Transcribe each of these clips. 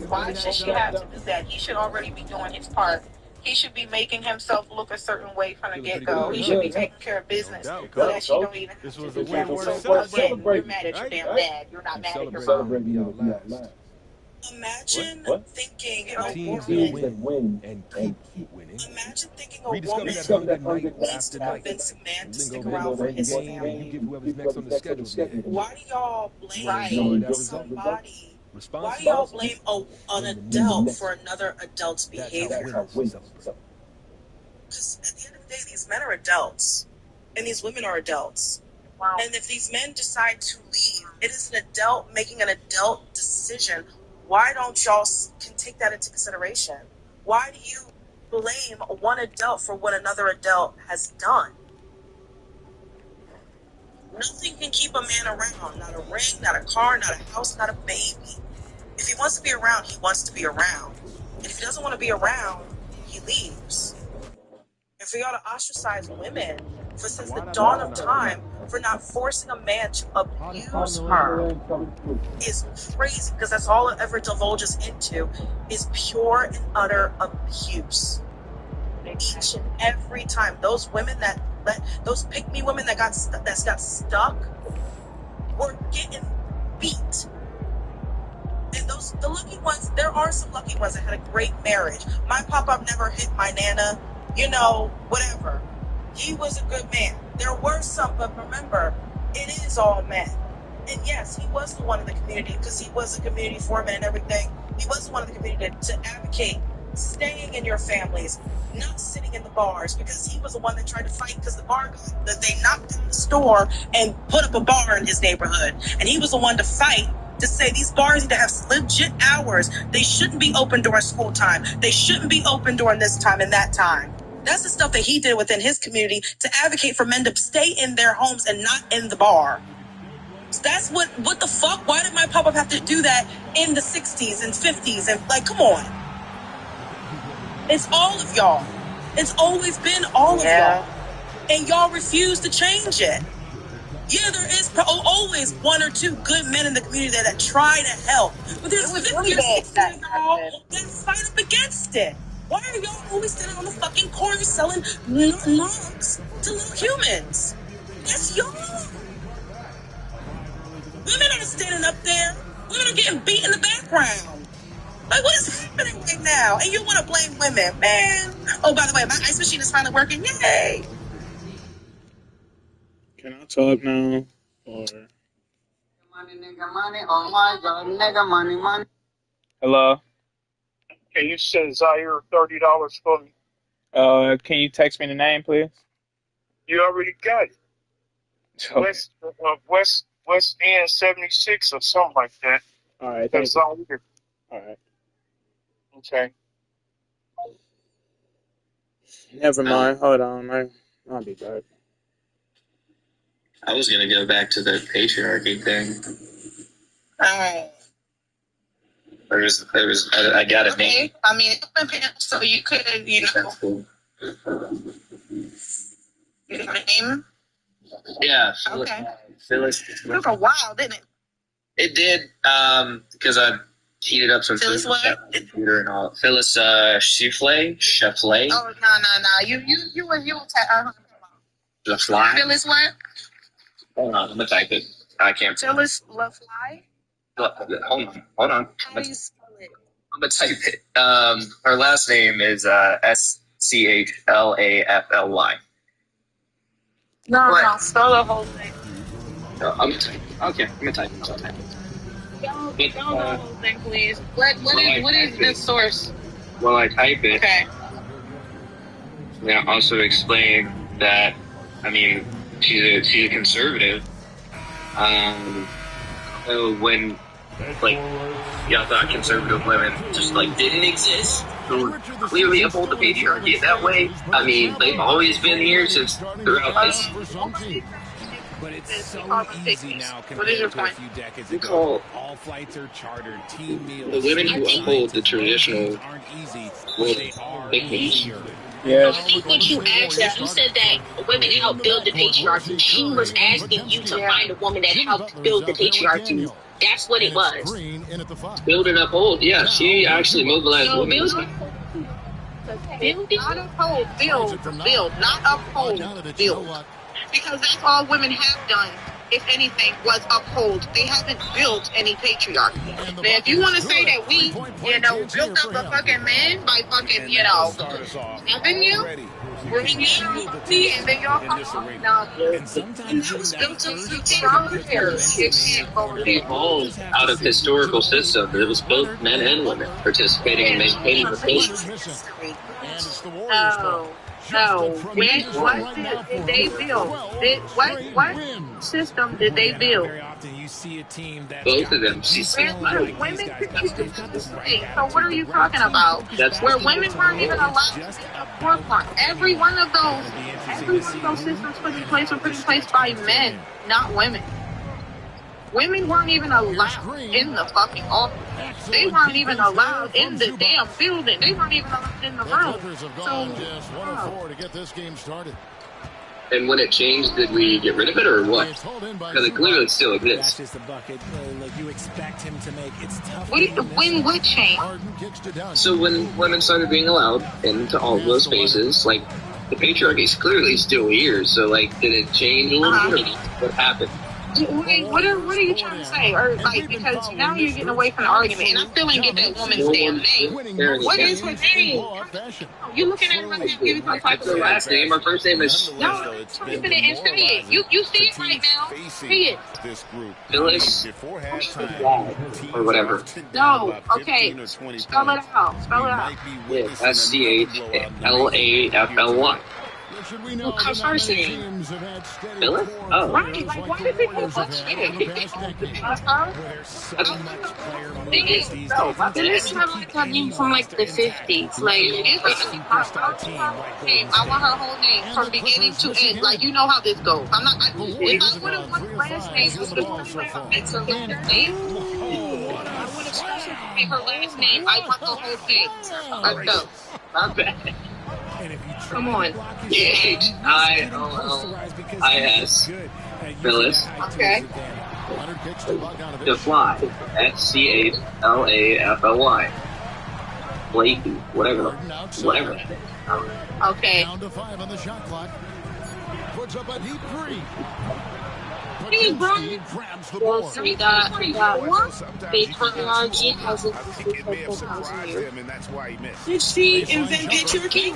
Why should she have to do that? He should already be doing his part. He should be making himself look a certain way from the get-go. He should be taking care of business so that she don't even have to do that. So again, you're mad at your damn dad. You're not mad at your mom. Imagine thinking a woman. Imagine thinking a woman needs to convince a man to stick around for his family. Why do y'all blame somebody? Why do y'all blame an adult for another adult's behavior? Because at the end of the day, these men are adults, and these women are adults. Wow. And if these men decide to leave, it is an adult making an adult decision. Why don't y'all can take that into consideration? Why do you blame one adult for what another adult has done? Nothing can keep a man around. Not a ring, not a car, not a house, not a baby. If he wants to be around, he wants to be around. And if he doesn't want to be around, he leaves. And for y'all to ostracize women for since the dawn of time for not forcing a man to abuse her is crazy, because that's all it ever divulges into is pure and utter abuse. Each and every time, those women those pick-me women that got stuck were getting beat. And the lucky ones, there are some lucky ones that had a great marriage. My pop-up never hit my nana, whatever. He was a good man. There were some, but remember, it is all men. And yes, he was the one in the community, because he was a community foreman and everything. He was the one in the community to advocate staying in your families, not sitting in the bars, because he was the one that tried to fight, because they knocked down the store and put up a bar in his neighborhood. And he was the one to fight to say these bars need to have legit hours. They shouldn't be open during school time. They shouldn't be open during this time and that time. That's the stuff that he did within his community to advocate for men to stay in their homes and not in the bar. So that's what the fuck? Why did my pop-up have to do that in the 60s and 50s? And come on. It's all of y'all. It's always been all of y'all. And y'all refuse to change it. Yeah, there is always one or two good men in the community that try to help. But there's 50 or 60 of y'all that fight up against it. Why are y'all always standing on the fucking corner selling nugs to little humans? That's y'all. Women aren't standing up there. Women are getting beat in the background. Like, what is happening right now? And you want to blame women, man. Oh, by the way, my ice machine is finally working. Yay! Can I talk now? Or... Money, nigga, money. Oh, my God. Nigga, money, money. Hello? Can you send Zaire $30 for me? Can you text me the name, please? You already got it. Okay. West End 76 or something like that. All right. That's Zaire. All right. Okay. Never mind. Hold on. I'll be back. I was going to go back to the patriarchy thing. All right. I got a name. I mean, so you could, That's cool. you got a name? Yeah. Okay. Phyllis. It took a while, didn't it? It did, because I heated up some Phyllis food what? on the computer and all. Phyllis Schifley? Oh, no. You were The Fly? Phyllis what? Hold on, I'm going to type it. I can't. Phyllis LaFly? Hold on. How do you spell it? I'm going to type it. Her last name is Schlafly. No, spell the whole thing. No, I'm going to type it. Okay, I'm going to type it. Don't the whole thing, please. What is this source? While I type it, Okay. I'm going to also explain that, I mean, she's a conservative. When, y'all thought conservative women just, didn't exist, who clearly uphold the patriarchy that way. I mean, they've always been here since throughout history. But it's so easy now compared to a few decades ago. All flights are chartered, team meals. The women who uphold the traditional aren't easy, will they are make me. easier. Yeah. I think what you asked is, you said that women help build the patriarchy. She was asking you to find a woman that helped build the patriarchy. That's what it was. Build and uphold. Yeah, she actually mobilized No, women. build Not uphold, build, not uphold, build. Because that's all women have done, if anything, was uphold. They haven't built any patriarchy. Now, if you want to say that we, built up a fucking man by fucking, having you, bringing you and then y'all come now. And that was built up through strong years. Evolved out of historical system. It was both men and women participating in maintaining the faith. No. What did they build? What system did they build? Both of them. Women produced the state. So what are you talking about? Where women weren't even allowed to be the forefront. Every one of those systems put in place were put in place by men, not women. Women weren't even allowed in the fucking office. They weren't even allowed in the damn building. They weren't even allowed in the room. So, And when it changed, did we get rid of it or what? Because it clearly still exists. When would change? So when women started being allowed into all of those spaces, like, the patriarchy is clearly still here. So, like, did it change a little bit? What happened? What are you trying to say? Or like, because now you're getting away from the argument, and I still ain't get that woman's damn name. What is her name? You looking at her name? Give me Her last name, her first name is no. Type it in and say it. You see it right now. See it. Phyllis or whatever. No. Okay. Spell it out. Spell it out. SCHLAFLY. Look, her first name. Phyllis? Oh. Right. Like, why did people put shit? Phyllis have like a name from like the 50s. Like, I want her whole name from beginning to end. Like, you know how this goes. I'm not. If I would have won last name, it's the her name. I would have specified her last name. I want the whole thing. Let's go. Not bad. Come on. CHILLIS. Phyllis. Okay. To fly. SCHLAFLY. Blakey. Whatever that is. Okay. Down to 5 on the shot clock. Puts up a deep three. Hey, Brian. Grabs the Well, board. see that patriarchy has a Did she invent patriarchy?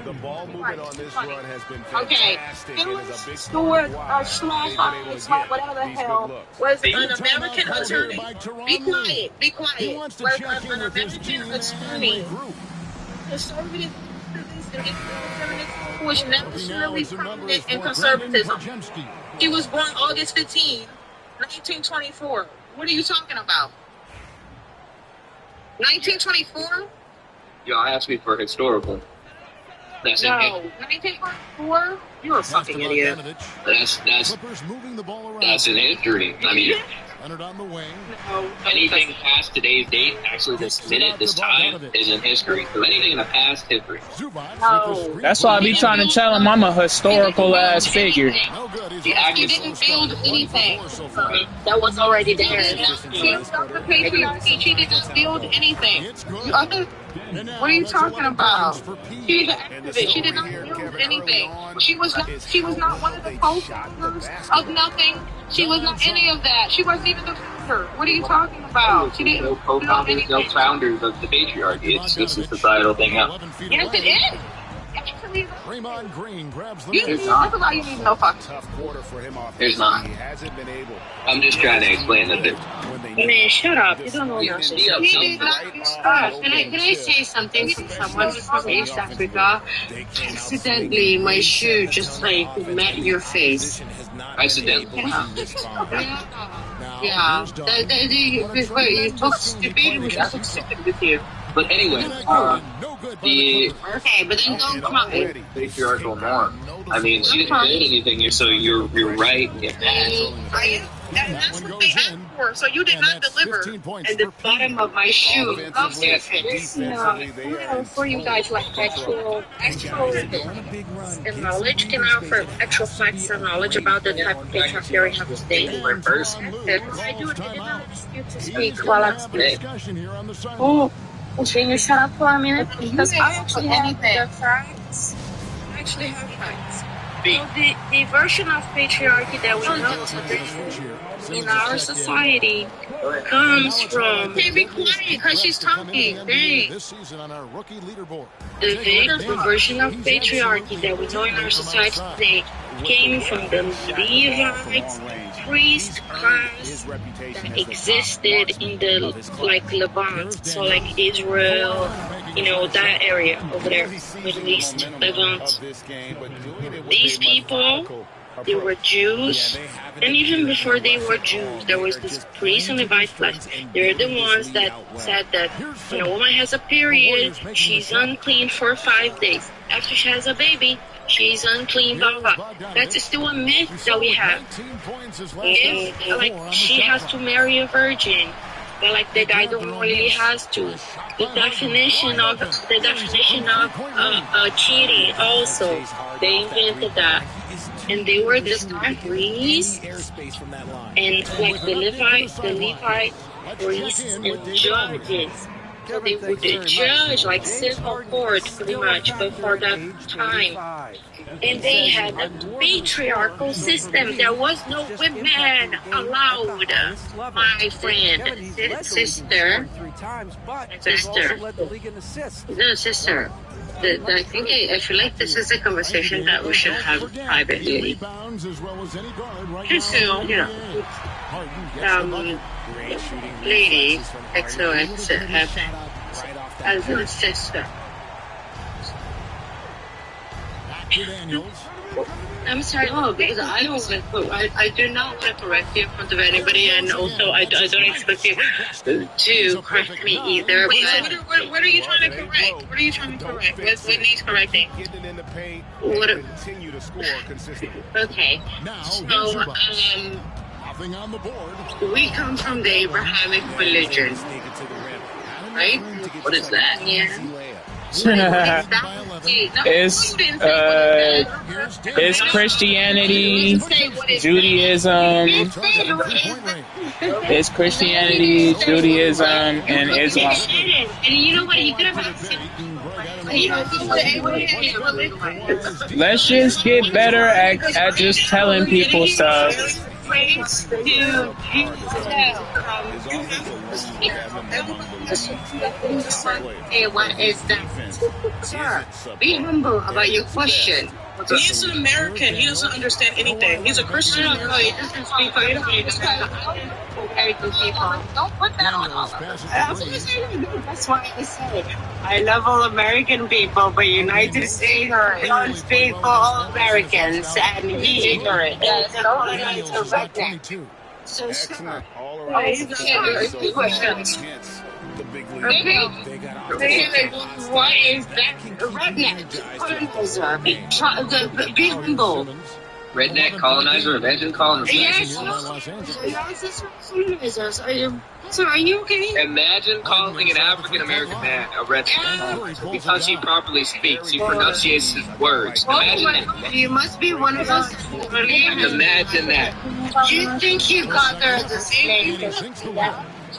The ball movement on this run has been Okay. fantastic. Stewart whatever the hell was an American attorney. Be quiet. Be quiet. Was an American attorney. Conservative who was nationally prominent in conservatism. He was born August 15, 1924. What are you talking about? 1924? Y'all asked me for historical. That's No. it. 1924? You're a fucking idiot. That's in history. I mean, On the wing. No. anything past today's date, actually this minute, this time, is in history. So anything in the past, history. No. That's why I be trying to tell him I'm a historical ass figure. The act He is didn't build anything. that was already there. She was not the patriarchy. She did not build anything. What are you talking about? She's an activist. She did not build anything. She was not one of the co-founders of nothing. She was not any of that. She wasn't even the founder. What are you talking about? She didn't no build co-founders, anything. no founders of the patriarchy. It's just a societal thing up. Yes, it is. Actually, Raymond Green grabs the that's why you need no fucking. There's not. I'm just trying to explain that there's... Man, shut up. You don't know nothing. He did not build Can I say something from someone from East Africa? Accidentally, my shoe just like met your face. Accidentally. Yeah. You talk stupid. We talk stupid with you. But anyway, the Okay, but then don't cry. patriarchal norm. I mean, she didn't build anything here, so you're right in that. That's what they asked for. So you did not deliver. And the bottom of my shoe. There's no for you guys like actual knowledge can offer actual facts and knowledge about the type of patriarchy we have today. First, I do it. I did not ask you to speak while I'm speaking. Oh, can you shut up for a minute? Because I actually have the facts. I actually have facts. So the version of patriarchy that we know today in our society comes from. Hey, be quiet because she's talking. Dang. The version of patriarchy that we know in our society today came from the Levite priest class that existed in the Levant, so like Israel, that area over there, Middle East, Levant. These people, they were Jews, and even before they were Jews, there was this priest and Levite class. They're the ones that said that when a woman has a period, she's unclean for 5 days. After she has a baby, she's unclean, blah, blah, blah. That's still a myth that we have. If, she has to marry a virgin, but the guy don't really has to. The definition of cheating also, they invented that. And they were this priests and the Levite priests and judges. So they would judge civil court pretty much before that time. And they had a patriarchal system. There was no women allowed. My friend, sister. I feel like this is a conversation that we should have privately. Lady, excellent, as a sister. I'm sorry, because I do not want to correct you in front of anybody, and also I don't expect you to correct me either. Wait, so what are you trying to correct? What are you trying to correct? What needs correcting? Okay, so we come from the Abrahamic religion, right? what is that? Yeah. It's Christianity, Judaism. It's Christianity, Judaism, and Islam. And you know what? You could have asked him. Let's just get better at just telling people stuff. Hey, what is that? Sir, be humble about your question. He's an American. He doesn't understand anything. He's a Christian. No, he doesn't speak for American people. Don't put that on all of us. That's why I said I love all American people, but United States don't speak for all Americans, and he ignorant. That's the colonizer redneck. So, sir, questions. Okay. What is that? Redneck colonizer. Be humble. Redneck colonizer, imagine colonizer. Yes, colonizers. Sir, are you okay? Imagine calling an African American man a redneck because he properly speaks, he pronunciates his words. Imagine that. You must be one of those. Imagine that. Do you think you got there as a slave?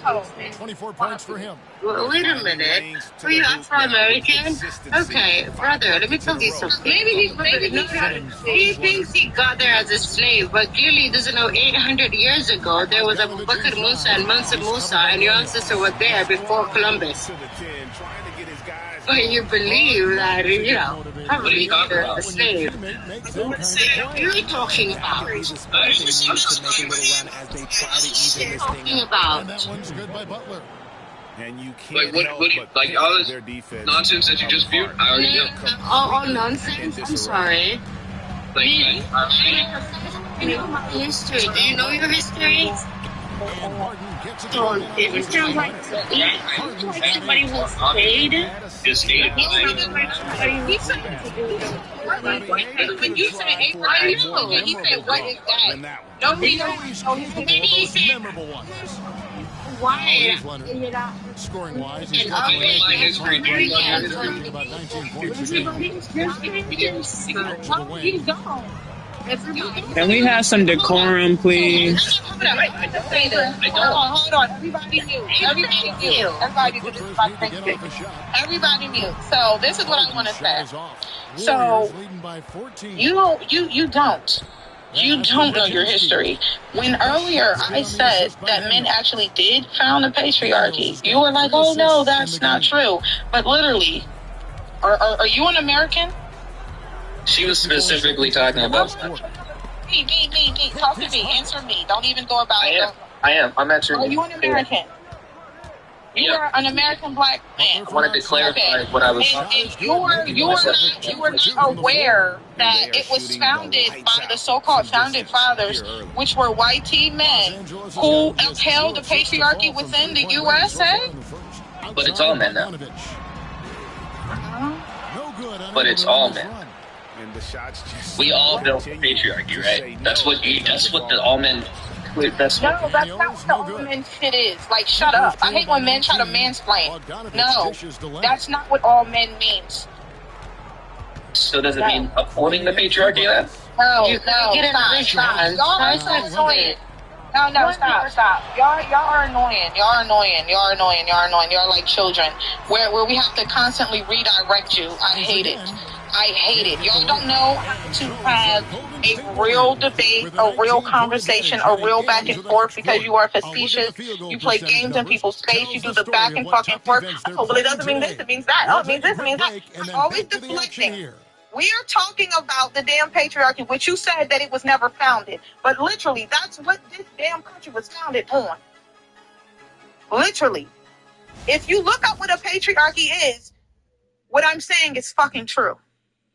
24 points for him. Well, wait a minute. Are you Afro-American? Okay, brother, let me tell you something. Maybe he thinks he got there as a slave, but clearly he doesn't know 800 years ago there was Abu Bakr Musa and Mansa Musa, and your ancestors were there before Columbus. But you believe that, probably you're a slave. What are you talking about? What are you talking about? Like all this nonsense that you just viewed? I already know. All nonsense? I'm sorry. Like, you know my history. Do you know your history? So it sounds like somebody who's paid. Just hated It sounded like somebody who's paid to do the When you say Abraham, when you say what is that? No, we don't know his history. why Scoring wise, and he's got other history. about 19 points. everybody's just he's gone. Can we have some decorum, please? Hold on. Everybody knew. Everybody knew this is about Thanksgiving. Everybody knew. So this is what I want to say. So you don't know your history. When earlier I said that men actually did found the patriarchy, you were like, oh no, that's not true. But literally, are you an American? She was specifically talking about. Me. Talk to me. Answer me. Don't even go about it. I am. I'm answering. Are you an American? You are an American black man. I wanted to clarify what I was. And you were not aware that it was founded by the so-called founding fathers, which were white teen men who upheld the patriarchy within the USA. But it's all men now. But it's all men. We all built the patriarchy, right? That's what the all men. That's not what the all men shit is. Like, shut up. I hate when men try to mansplain. No, that's not what all men means. So does it mean upholding the patriarchy then? No, stop. Y'all are so annoying. No, stop. Y'all are annoying. Y'all are like children. Where we have to constantly redirect you. I hate it. Y'all don't know how to have a real debate, a real conversation, a real back and forth because you are facetious. You play games in people's face. You do the back and fucking forth. Oh, well, it doesn't mean this. It means that. Oh, it means this. It means that. You're always deflecting. We are talking about the damn patriarchy, which you said that it was never founded. But literally, that's what this damn country was founded on. Literally. If you look up what a patriarchy is, what I'm saying is fucking true.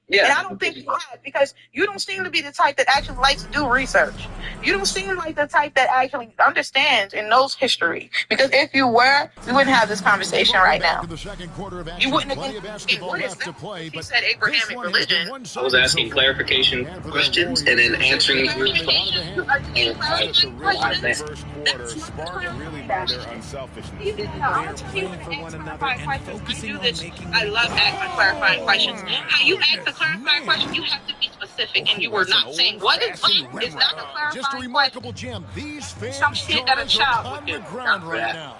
Yeah. And I don't think you have, because you don't seem to be the type that actually likes to do research. You don't seem like the type that actually understands and knows history. Because if you were, we wouldn't have this conversation right now. You wouldn't have been, what is that? You said Abrahamic religion. I was asking clarification questions and then answering your questions. I love asking clarifying questions. How you ask a clarifying question, you have to be specific, and you were not saying what is what is not a clarifying question. Some shit that a child would do. Not right now.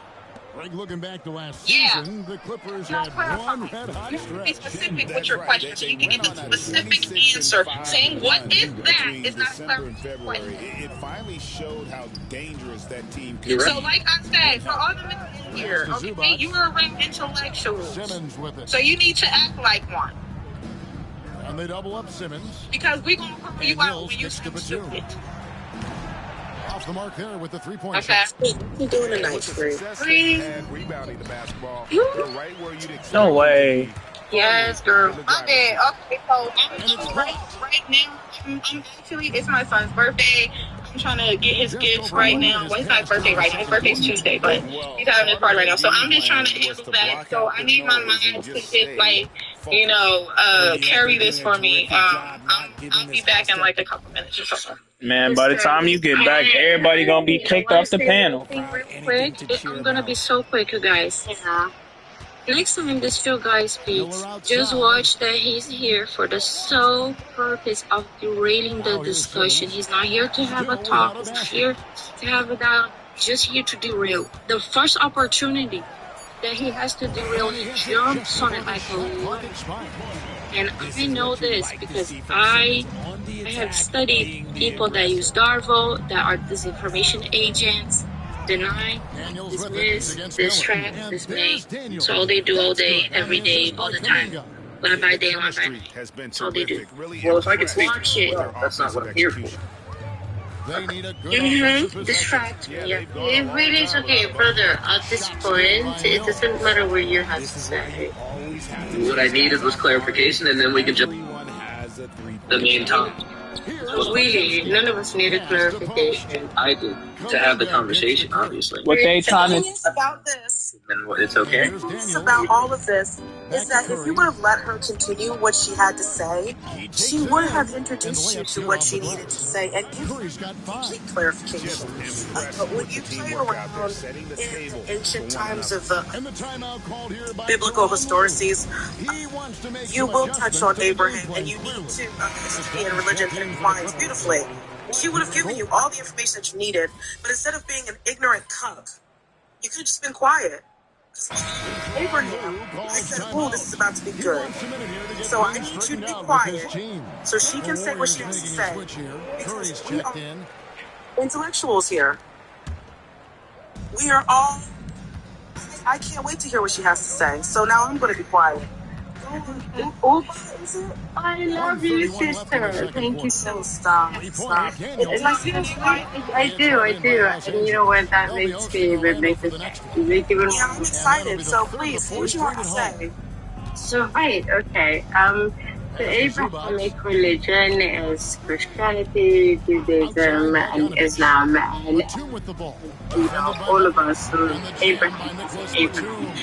Looking back to last season, the Clippers had one red hot stretch. You have to be specific with your question, so you can get the specific answer. Saying what is that is not a clarifying question. It finally showed how dangerous that team can be. So, like I said, for all the men in here, okay, you are around intellectuals, so you need to act like one. And they double up Simmons. Because we're going to call you out when you stupid. Off the mark there with the three-point shot. What you doing tonight, Free? Rebounding the basketball. Right where you'd expect. No way. Yes, girl. My bad. Okay, so I'm right now. I'm actually, it's my son's birthday. I'm trying to get his gifts right now. Well, it's not his birthday right now. His birthday's Tuesday, but he's having his party right now. So I'm just trying to handle that. So I need my mind to just like, carry this for me. I'll be back in like a couple minutes or something. Man, by the time you get back, everybody gonna be kicked off the panel. Real quick, I'm gonna be so quick, you guys. Yeah. Next time this show guy speaks, just watch that he's here for the sole purpose of derailing the discussion. He's not here to have a talk. He's not here to have a dialogue. Just here to derail. The first opportunity that he has to derail, he jumps on it like a lion. And I know this because I have studied people that use Darvo, that are disinformation agents, deny, dismiss, distract, dismay. It's all they do all day, every day, all the time. Line by day, line by night. That's all they do. Well, if I could speak, that's not what I'm here for. Distract me. Yeah. It really is okay, brother. At this point, it doesn't matter where your husband's at. What I needed was clarification, and then we can jump the main topic. Really, none of us need a clarification. I do. To have the conversation, obviously. What they The trying thing to? is about this, And it's okay. the thing is about all of this, is that if you would have let her continue what she had to say, she would have introduced you to what she needed to say, and you complete clarification. But when you play around in the ancient times of the biblical historices, you will touch on Abraham, and you need to Christianity and religion intertwines beautifully. She would have given you all the information that you needed, but instead of being an ignorant cuck, you could have just been quiet. Abraham, I said, "Oh, this is about to be good." So I need you to be quiet so she can say what she has to say. Because we are intellectuals here. We are all. I can't wait to hear what she has to say. So now I'm going to be quiet. I love you, sister. Thank you so much. Stop. It's like, I do. And you know what? That makes me even make it even Yeah, I'm excited. So please, what you want to say? So, right, okay. The Abrahamic religion is Christianity, Judaism, and Islam, and all of us, Abraham is Abraham,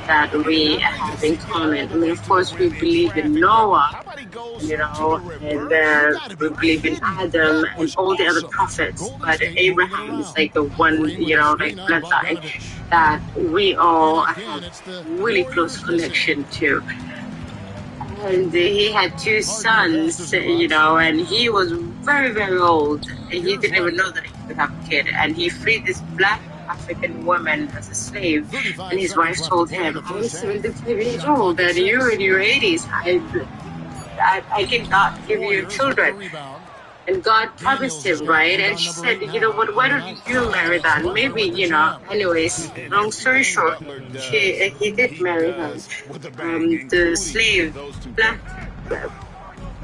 that we have in common. I mean, of course, we believe in Noah, and we believe in Adam and all the other prophets, but Abraham is like the one, like bloodline that we all have really close connection to. And he had 2 sons, and he was very, very old. And he didn't even know that he could have a kid. And he freed this black African woman as a slave. And his wife told him, "I'm 75 years old, and you're in your 80s. I cannot give you children." And God promised him, right? And she said, "You know what, why don't you marry that?" Maybe, anyways, long story short, he did marry her. The slave, black,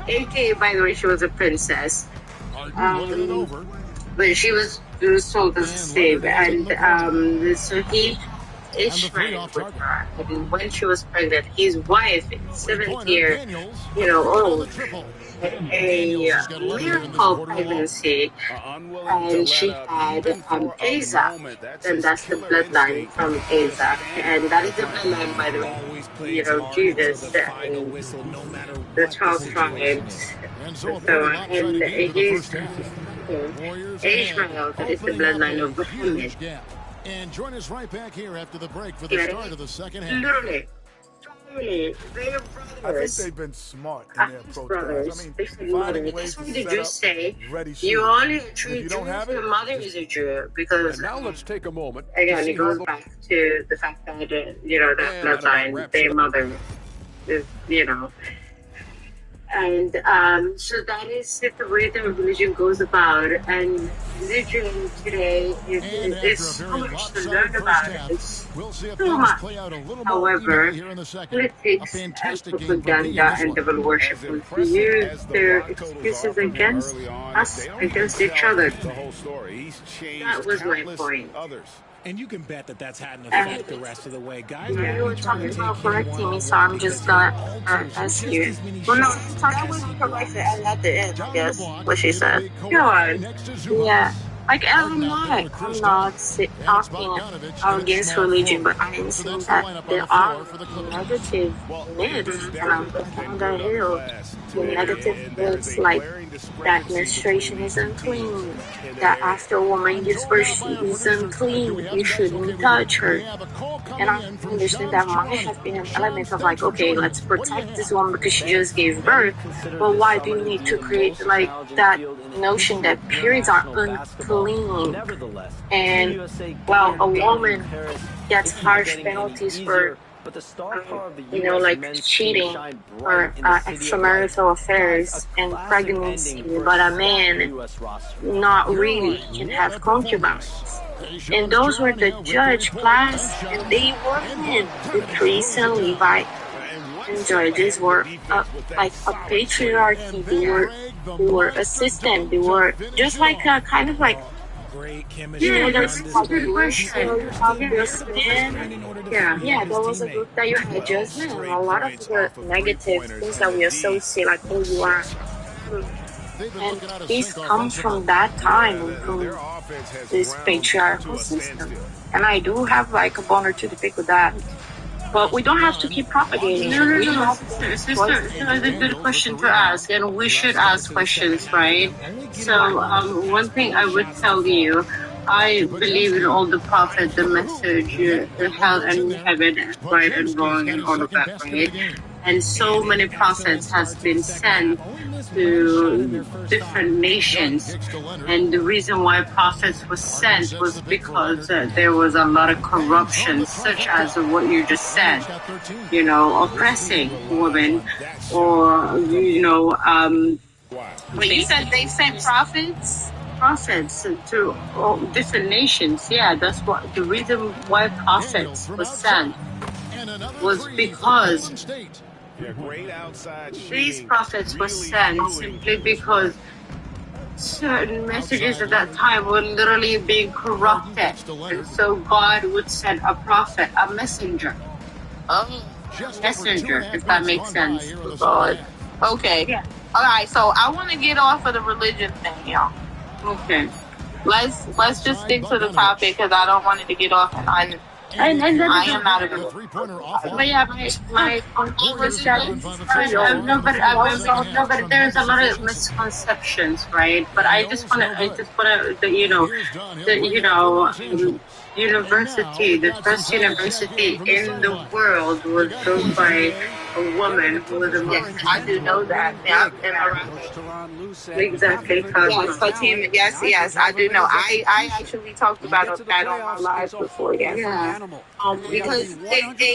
aka, by the way, she was a princess. But she was sold as a slave. And so he Ishmael with her. And when she was pregnant, his wife, 7th year, old, a miracle pregnancy, and she had Asa, and that's the bloodline from Asa, and that is the bloodline, by the way, Jesus and the 12 tribes, and so on, and he's Ishmael, that is the bloodline of Muhammad. And join us right back here after the break for the start of the second half. Literally, they're brothers. I think they've been smart in their brothers. I mean, They ways to did set you up say ready you only a true if you don't Jew have if your it, mother is a Jew? Because now let's take a moment. Again, it goes back to the fact that that bloodline, their mother is, And so that is the way the religion goes about. And religion today is so much to learn about. It's so much. However, politics and propaganda and devil worship use their excuses against us, against each other. That was my point. And you can bet that that's had an effect the rest of the way. Guys, you were talking about correcting me, so I'm just gonna ask you. Well, no, that was correct at the end, I guess, what she said. God. Yeah. Like, I'm not talking against religion, but I am saying that there are negative myths around the hill. The negative myths, like that menstruation is unclean, that after a woman gives birth, she is unclean, you shouldn't touch her. And I understand that might have been an element of like, okay, let's protect this woman because she just gave birth, but why do you need to create like that notion that periods are unclean? And well, a woman gets harsh penalties for like cheating or extramarital affairs and pregnancy, but a man not really can have concubines. And those were the judge class, and they were men, the priests and Levites. And judges were like a patriarchy. They were assistant. They were just like kind of like. Yeah, that's a good question. Yeah, that was a group that you had just now. A lot of the negative things that we associate, like, oh, you are And he's come from that time, from this patriarchal system. And I do have like a bone or two to pick with that. But we don't have to keep propagating. No. Sister, that's a good question to ask, and we should ask questions, right? So, one thing I would tell you, I believe in all the prophets, the message, hell and heaven, right and wrong, and all of that, right? And so many prophets has been sent to different nations, and the reason why prophets was sent was because there was a lot of corruption, such as what you just said, oppressing women, or But you said they sent prophets to all different nations. Yeah, that's what the reason why prophets was sent was because these prophets were sent simply because certain messages at that time were literally being corrupted. And so God would send a prophet, a messenger. Messenger, if that makes sense. God. Okay. Yeah. All right, so I want to get off of the religion thing, y'all. Okay. Let's just stick to the topic because I don't want it to get off and I am not a believer. But yeah, my was that no, but there's a lot of misconceptions, right? But I just wanna university, the first university in the world was built by a woman who was a Muslim. Yes, I do know that. Yeah, in Iraq. Exactly. Yes, Fatima. Yes, I do know. I actually talked about that on my live before. Yes. Yeah. Because a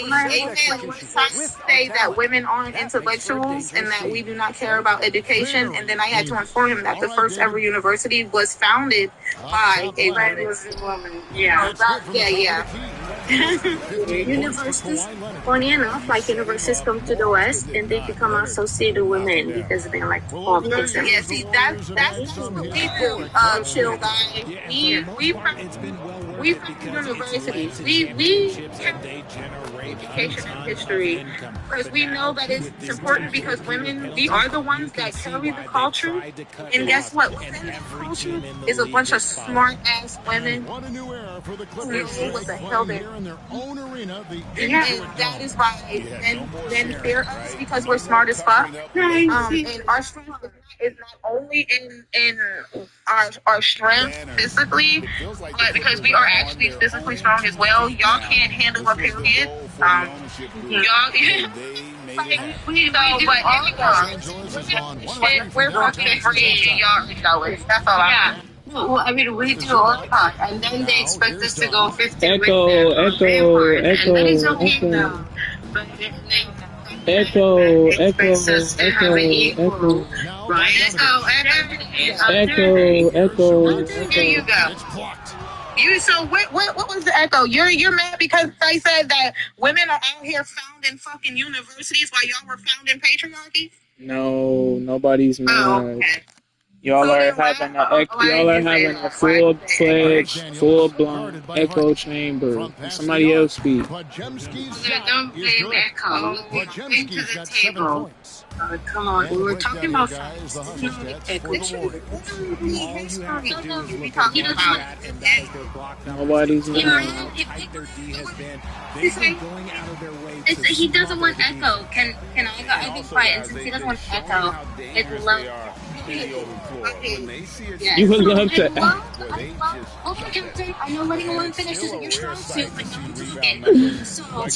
man was trying to say that women aren't intellectuals and that we do not care about education, and then I had to inform him that the first ever university was founded by a woman. Yeah. Yeah. Universities, funny enough, like universities come to the West and they become associated with men because they're like politics. Yeah, see, that's what we do, chill guy. We from universities. We have education and history because we know that it's important because women, we are the ones that carry the culture. And guess what? Within that culture is a bunch of smart ass women who know what the hell they're doing. And that is why men fear us because we're smart as fuck. And our strength is not only in our strength physically, but because we are actually physically strong as well. Y'all can't handle a period. We're fucking free and y'all jealous. That's all I'm saying. Well, I mean, we do all the time, and then they expect us to go 50 with them. And that is okay now. But they expect us to have an equal, right? There you go. So what was the echo? You're mad because they said that women are out here founding fucking universities while y'all were founding patriarchy? No, nobody's mad. Oh, okay. Y'all are having a full-fledged, full-blown echo chamber. Somebody else speak. Don't blame echo. Into the table. Come on, we were talking about Nobody's mad. He doesn't want echo. Can I be quiet? And since he doesn't want echo, it's love. You would love to. Okay, Captain, I know letting alone finish isn't your strong suit, but I'm talking. So, I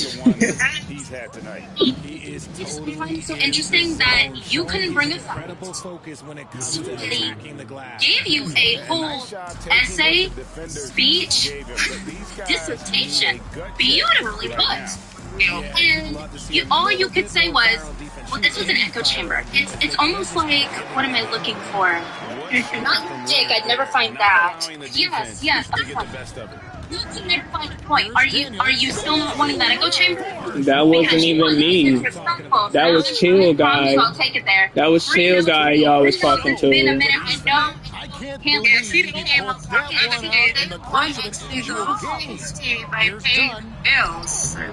find it so interesting that you couldn't bring us up. Somebody gave you a whole essay, speech, dissertation, beautifully put. And all you could say was, well, this was an echo chamber. It's almost like, what am I looking for? Not dig, I'd never find that. Yes, that's one. You could never find a point. Are you still not wanting that echo chamber? That wasn't even me. That was Chill Guy. I'll take it there. That was Chill Guy y'all was talking to. It's been a minute, I know. can't Can't believe she he came pulled up that pocket one out in the why close of actually extra go game. Steve by Here's paying Dunn. bills? The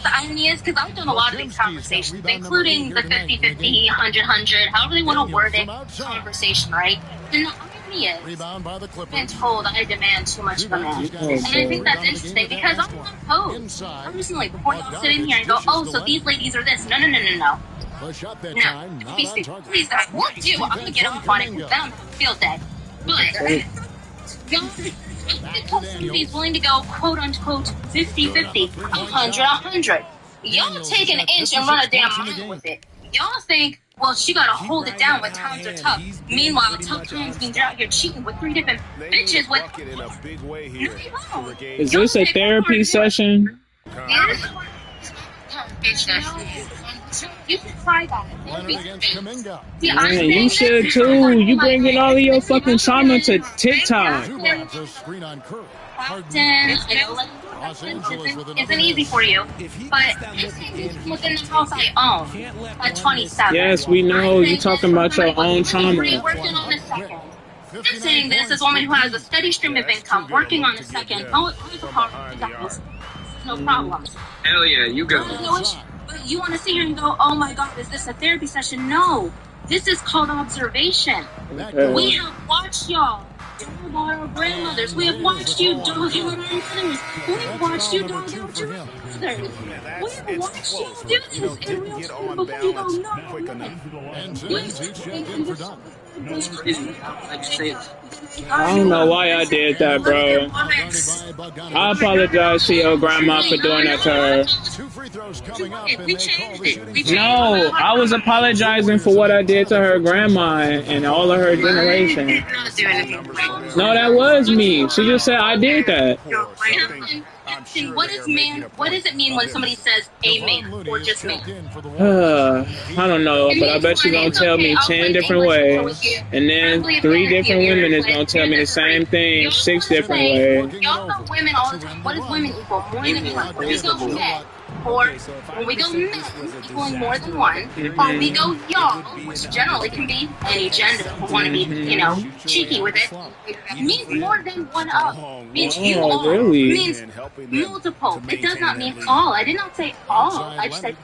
irony is, because I've done a lot of these conversations, including the 50-50, 100-100, however they want to word it, conversation, right? And the irony is, I've been told I demand too much of a man. And I think that's interesting because I'm not posed. Personally, before y'all sit in here and go, oh, so these ladies are this. No. No. Please, I want to. I'm going to get off on it because then I'm going to feel dead. But, y'all, because somebody's willing to go, quote unquote, 50-50, 100-100. Y'all take an inch and run a damn mile with it. Y'all think, well, she gotta hold it down when times are tough. Meanwhile, tough times means you're out here cheating with 3 different bitches with. Is this a therapy session? You should try that. Man, you should too. You bringing all of your fucking trauma to TikTok. Isn't easy for you, but this is within the house I own at 27. Yes, we know. You talking about your own trauma. Working on a second. I'm saying this as a woman who has a steady stream of income, working on a second, has a car, no problems. Hell yeah, you go. No issue. But you want to sit here and go, oh my God, is this a therapy session? No, this is called observation. We have watched y'all dog out our grandmothers. We have watched you dog out our mothers. We have watched you dog out your fathers. We have watched you do this in real time before you go, I don't know why I did that, bro. I apologize to your grandma for doing that to her. No, I was apologizing for what I did to her grandma and all of her generation. No, that was me. She just said I did that. What does it mean when somebody says a man or just man? I don't know, but I bet you're going to tell me 10 different ways. And then 3 different women is going to tell me the same thing 6 different ways. Y'all know women all the time. What does women equal? More than one. When we go men, or when we go men equaling more than one, or we go y'all, which generally can be any gender if we want to be, cheeky with it, means more than one of. Means you all. Really? Means multiple. It does not mean all. I did not say all. I just said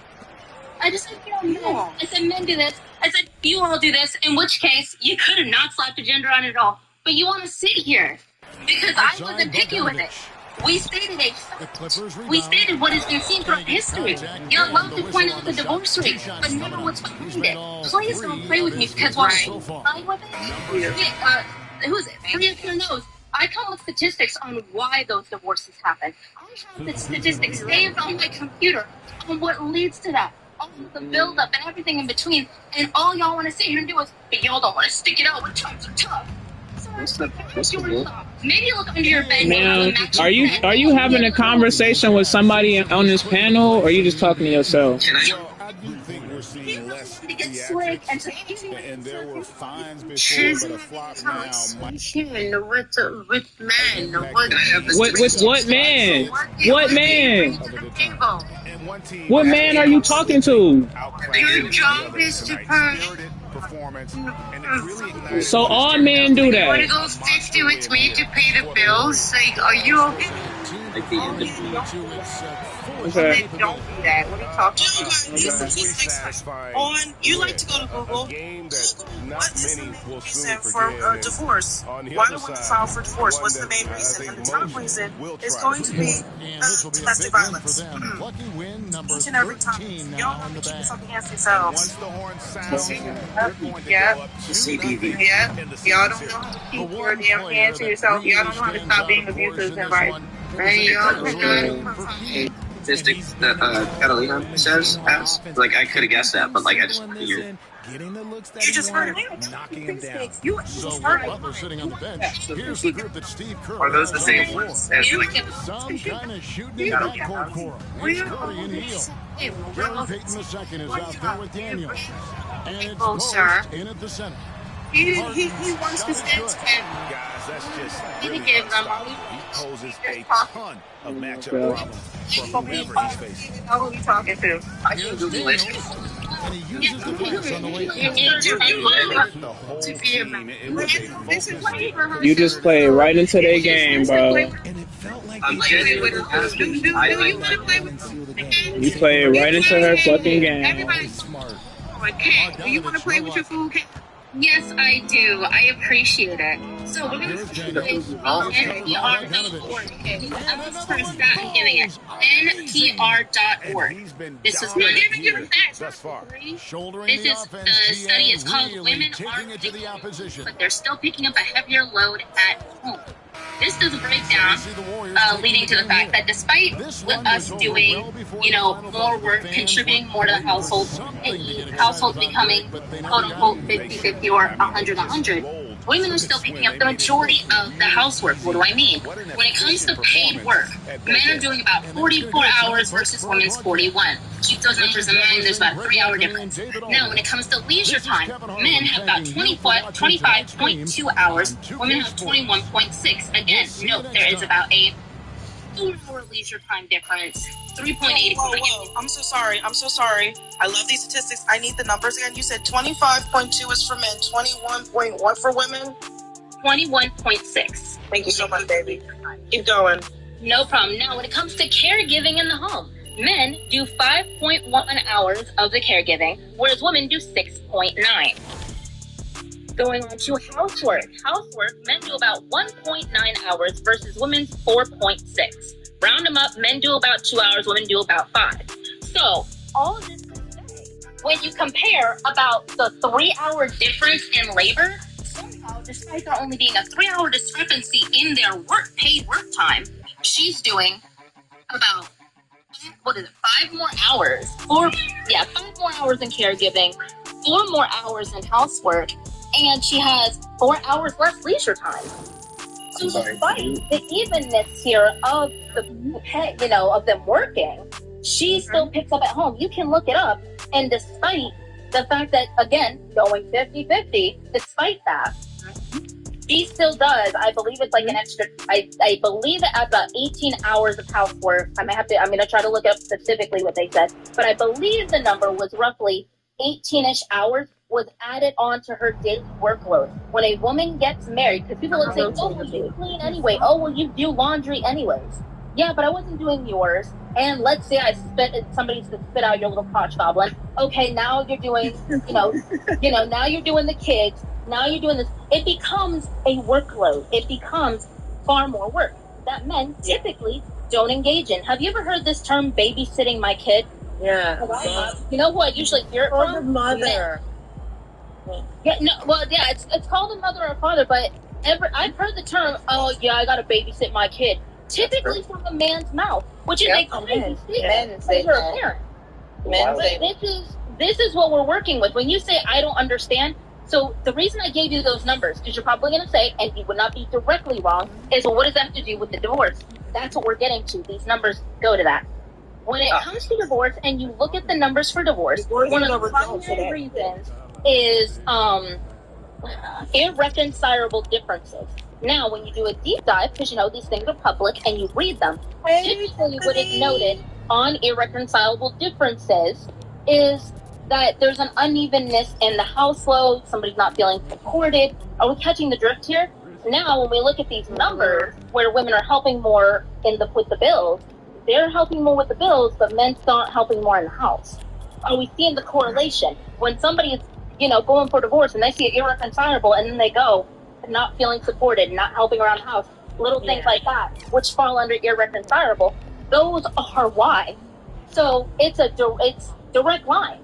men. I said men do this. I said you all do this, in which case you could have not slapped a gender on it at all. But you want to sit here because I wasn't picky with it. We stated a fact. We stated what has been seen throughout history. Y'all love to point out the divorce rate, but never what's behind it. Please don't play with me because why? Play with it? Who's it? Three of your knows. I come with statistics on why those divorces happen. I have the statistics saved on my computer on what leads to that. All the build-up and everything in between. And all y'all want to sit here and do is, but y'all don't want to stick it out when times are tough. Maybe look under your bed. Now, are you having a conversation with somebody on this panel, or are you just talking to yourself? I do think we're seeing less theatrics, and there were fines before, but a flop now. With men. With what man? What man? What man are you talking to? Your job is to So all men do that. You want to go 50 with me to pay the bills? Like, are you okay? Okay. Don't do that. What are you talking about? These statistics you like to go to Google. What is the main reason for divorce? Why do women file for divorce? What's the main reason? And the top reason is going to be domestic violence. Each and every time. Y'all have to keep something against yourselves. Yeah. Yeah. Y'all don't know how to keep your damn hands to yourself. Y'all don't know how to stop being abusive and right. Statistics that Catalina says has. Like, I could have guessed that, but, I just figured. You just heard it. Knocking him down. You just heard Butler sitting on the bench. Here's the group that Steve Kerr. Are those the same ones? Some kind of shooting in backcourt for him. It's Curry and Neal. Gary Payton II is out there with Daniel. And it's Post in at the center. He wants to stand to him. Guys, that's just He give them money. he poses a ton of matchup problems from whoever he's facing. Know who you talking to. I can Google it. and he uses the glass on the way You out. need to be The whole to be a team, man. it was a focused game. You just play right into their game, bro. And it felt like I'm they genuinely asking. I like that that. run and seal the game. You play right into her fucking game. Everybody's smart. Okay, do you want to play with your food? Yes, I do. I appreciate it. So we're going to play NPR.org. Okay, let's press that and giving it. NPR.org. This is not giving you the facts. Thus far. Shouldering This the is offense, the study is called really Women taking Are it to the opposition. but they're still picking up a heavier load at home. This does a breakdown leading to the fact that despite with us doing, more work, contributing more to the household, households becoming quote-unquote 50-50 or 100-100, women are still picking up the majority of the housework. What do I mean? When it comes to paid work, men are doing about 44 hours versus women's 41. Keep those numbers in mind, there's about a 3-hour difference. Now, when it comes to leisure time, men have about 25.2 hours, women have 21.6. Again, note there is about a 4-hour leisure time difference, 3.8. Whoa. I'm so sorry. I love these statistics. I need the numbers again. You said 25.2 is for men, 21.1 for women? 21.6. Thank you so much, baby. Keep going. No problem. Now, when it comes to caregiving in the home, men do 5.1 hours of the caregiving, whereas women do 6.9. Going on to housework. Men do about 1.9 hours versus women's 4.6. Round them up, men do about 2 hours, women do about 5. So, all of this to say, when you compare about the 3-hour difference in labor, somehow, despite there only being a 3-hour discrepancy in their paid work time, she's doing about 5 more hours? 5 more hours in caregiving, 4 more hours in housework, and she has 4 hours less leisure time. So despite the evenness here of the pay, of them working, she still picks up at home. You can look it up, and despite the fact that, again, going 50-50, despite that, she still does. I believe it's like an extra. I believe it adds about 18 hours of housework. I'm gonna try to look up specifically what they said, but I believe the number was roughly 18-ish hours was added on to her daily workload. When a woman gets married, because people will say, "Oh, well, you clean anyway. Oh, well, you do laundry anyways." Yeah, but I wasn't doing yours. And let's say somebody spit out your little crotch goblin. Okay, now you're doing, now you're doing the kids. Now you're doing this. It becomes a workload. It becomes far more work that men typically don't engage in. Have you ever heard this term, babysitting my kid? Yeah. You know who I usually hear it from? The mother. It's called a mother or father, but I've heard the term, oh yeah, I gotta babysit my kid. Typically from a man's mouth, which is a crazy statement. Men say that. This is what we're working with. When you say I don't understand, so the reason I gave you those numbers, because you're probably going to say, and you would not be directly wrong, is, well, what does that have to do with the divorce? That's what we're getting to. These numbers go to that. When it comes to divorce, and you look at the numbers for divorce, one of the primary reasons is irreconcilable differences. Now, when you do a deep dive, because these things are public, and you read them, typically what is noted on irreconcilable differences is that there's an unevenness in the household, somebody's not feeling supported. Are we catching the drift here? Now, when we look at these numbers, where women are helping more with the bills, they're helping more with the bills, but men still aren't helping more in the house. Are we seeing the correlation? When somebody is, going for divorce and they see it irreconcilable, and then they go, not feeling supported, not helping around the house, little things like that, which fall under irreconcilable, those are why. So it's direct line.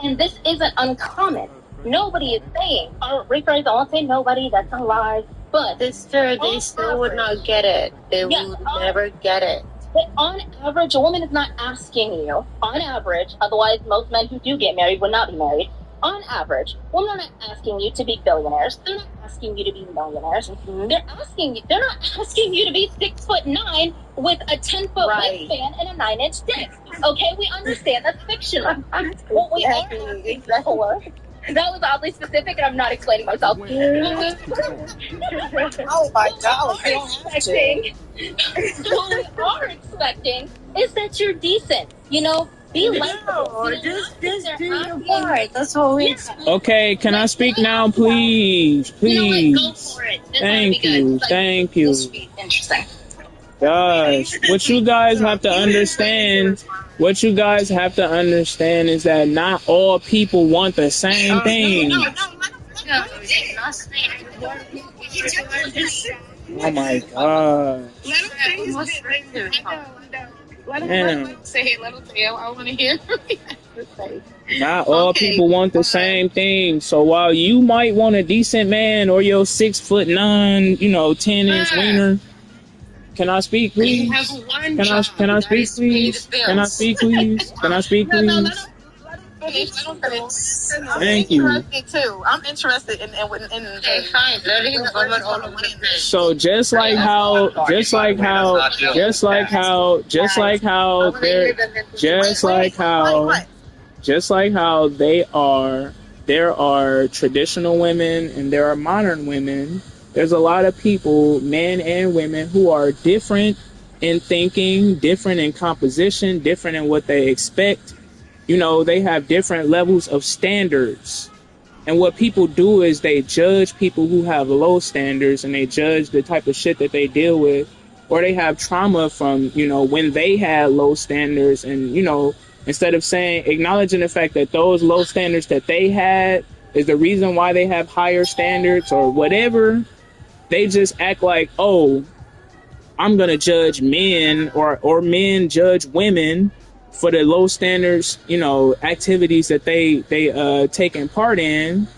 And this isn't uncommon. Nobody is saying, rephrase, I won't say nobody, that's a lie. But they still would not get it. They would never get it. But on average, a woman is not asking you, on average, otherwise most men who do get married would not be married. On average, women are not asking you to be billionaires. They're not asking you to be millionaires. Mm-hmm. They're not asking you to be 6'9" with a 10-foot wingspan and a 9-inch dick. Okay, we understand that's fictional. What we are asking for, that was oddly specific, and I'm not explaining myself. Oh my God! What we are expecting is that you're decent. Be likable. Just do your part. That's what we expect. Okay, can I speak now, please? You know what? Go Please. for it. This Thank be good. you. Like, Thank you. this would be interesting. Gosh, what you guys have to understand, is that not all people want the same thing. Oh my god. Let him say it. Let him say it. I want to hear. Not all people want the same thing. So while you might want a decent man or your 6'9", 10-inch wiener, can I speak, please? Can I speak, please? Can I speak, please? Can I speak, please? Thank you. I'm interested in Fine. Let him cover all of the place. So just like how there are traditional women and there are modern women. There's a lot of people, men and women, who are different in thinking, different in composition, different in what they expect. They have different levels of standards. And what people do is they judge people who have low standards, and they judge the type of shit that they deal with, or they have trauma from, when they had low standards. And, instead of acknowledging the fact that those low standards that they had is the reason why they have higher standards or whatever, they just act like, oh, I'm going to judge men or men judge women for the low standards, activities that they taking part in,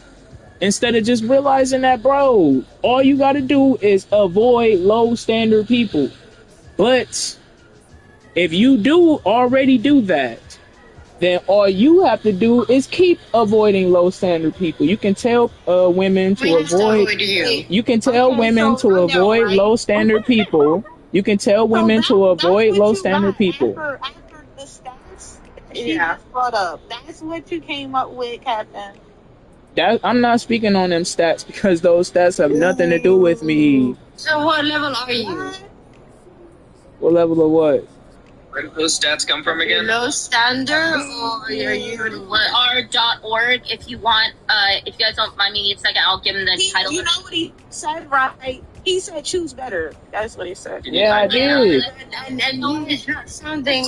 instead of just realizing that, bro, all you got to do is avoid low standard people. But if you do already do that, then all you have to do is keep avoiding low standard people. You can tell women to avoid. You can tell women to avoid low standard people. You can tell women to avoid low standard people. After the stats she brought up, that's what you came up with, Captain. I'm not speaking on them stats because those stats have nothing to do with me. So what level are you? What level of what? Where do those stats come from again? Low standard or your r.org. If you want, if you guys don't mind me a second, I'll give him the title. You know what he said, right? He said choose better. That's what he said. Yeah, I did. And it's not something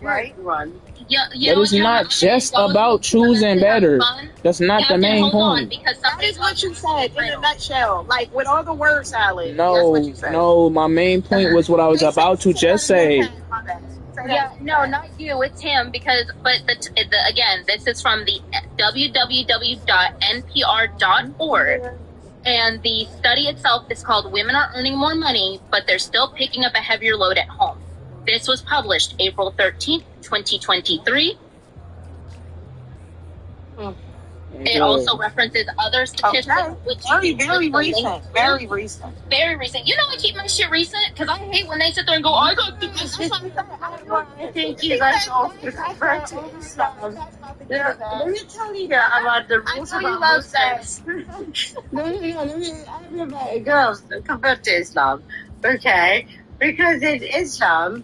right one. But it's not just about choosing better. That's not the main point. That is what you said in a nutshell. Like with all the word salad. No, my main point was what I was about to just say. Yeah, no, not you. It's him but again, this is from the www.npr.org. And the study itself is called Women Are Earning More Money, but they're still picking up a heavier load at home. This was published April 13th, 2023. It also references other statistics. Which very recent. Very recent. Very recent. You know I keep my shit recent because I hate when they sit there and go, I got this. I think you guys all refer to Islam. Let me tell you about the rules about Muslims. Everybody, girls, convert to Islam. Okay? Because in Islam,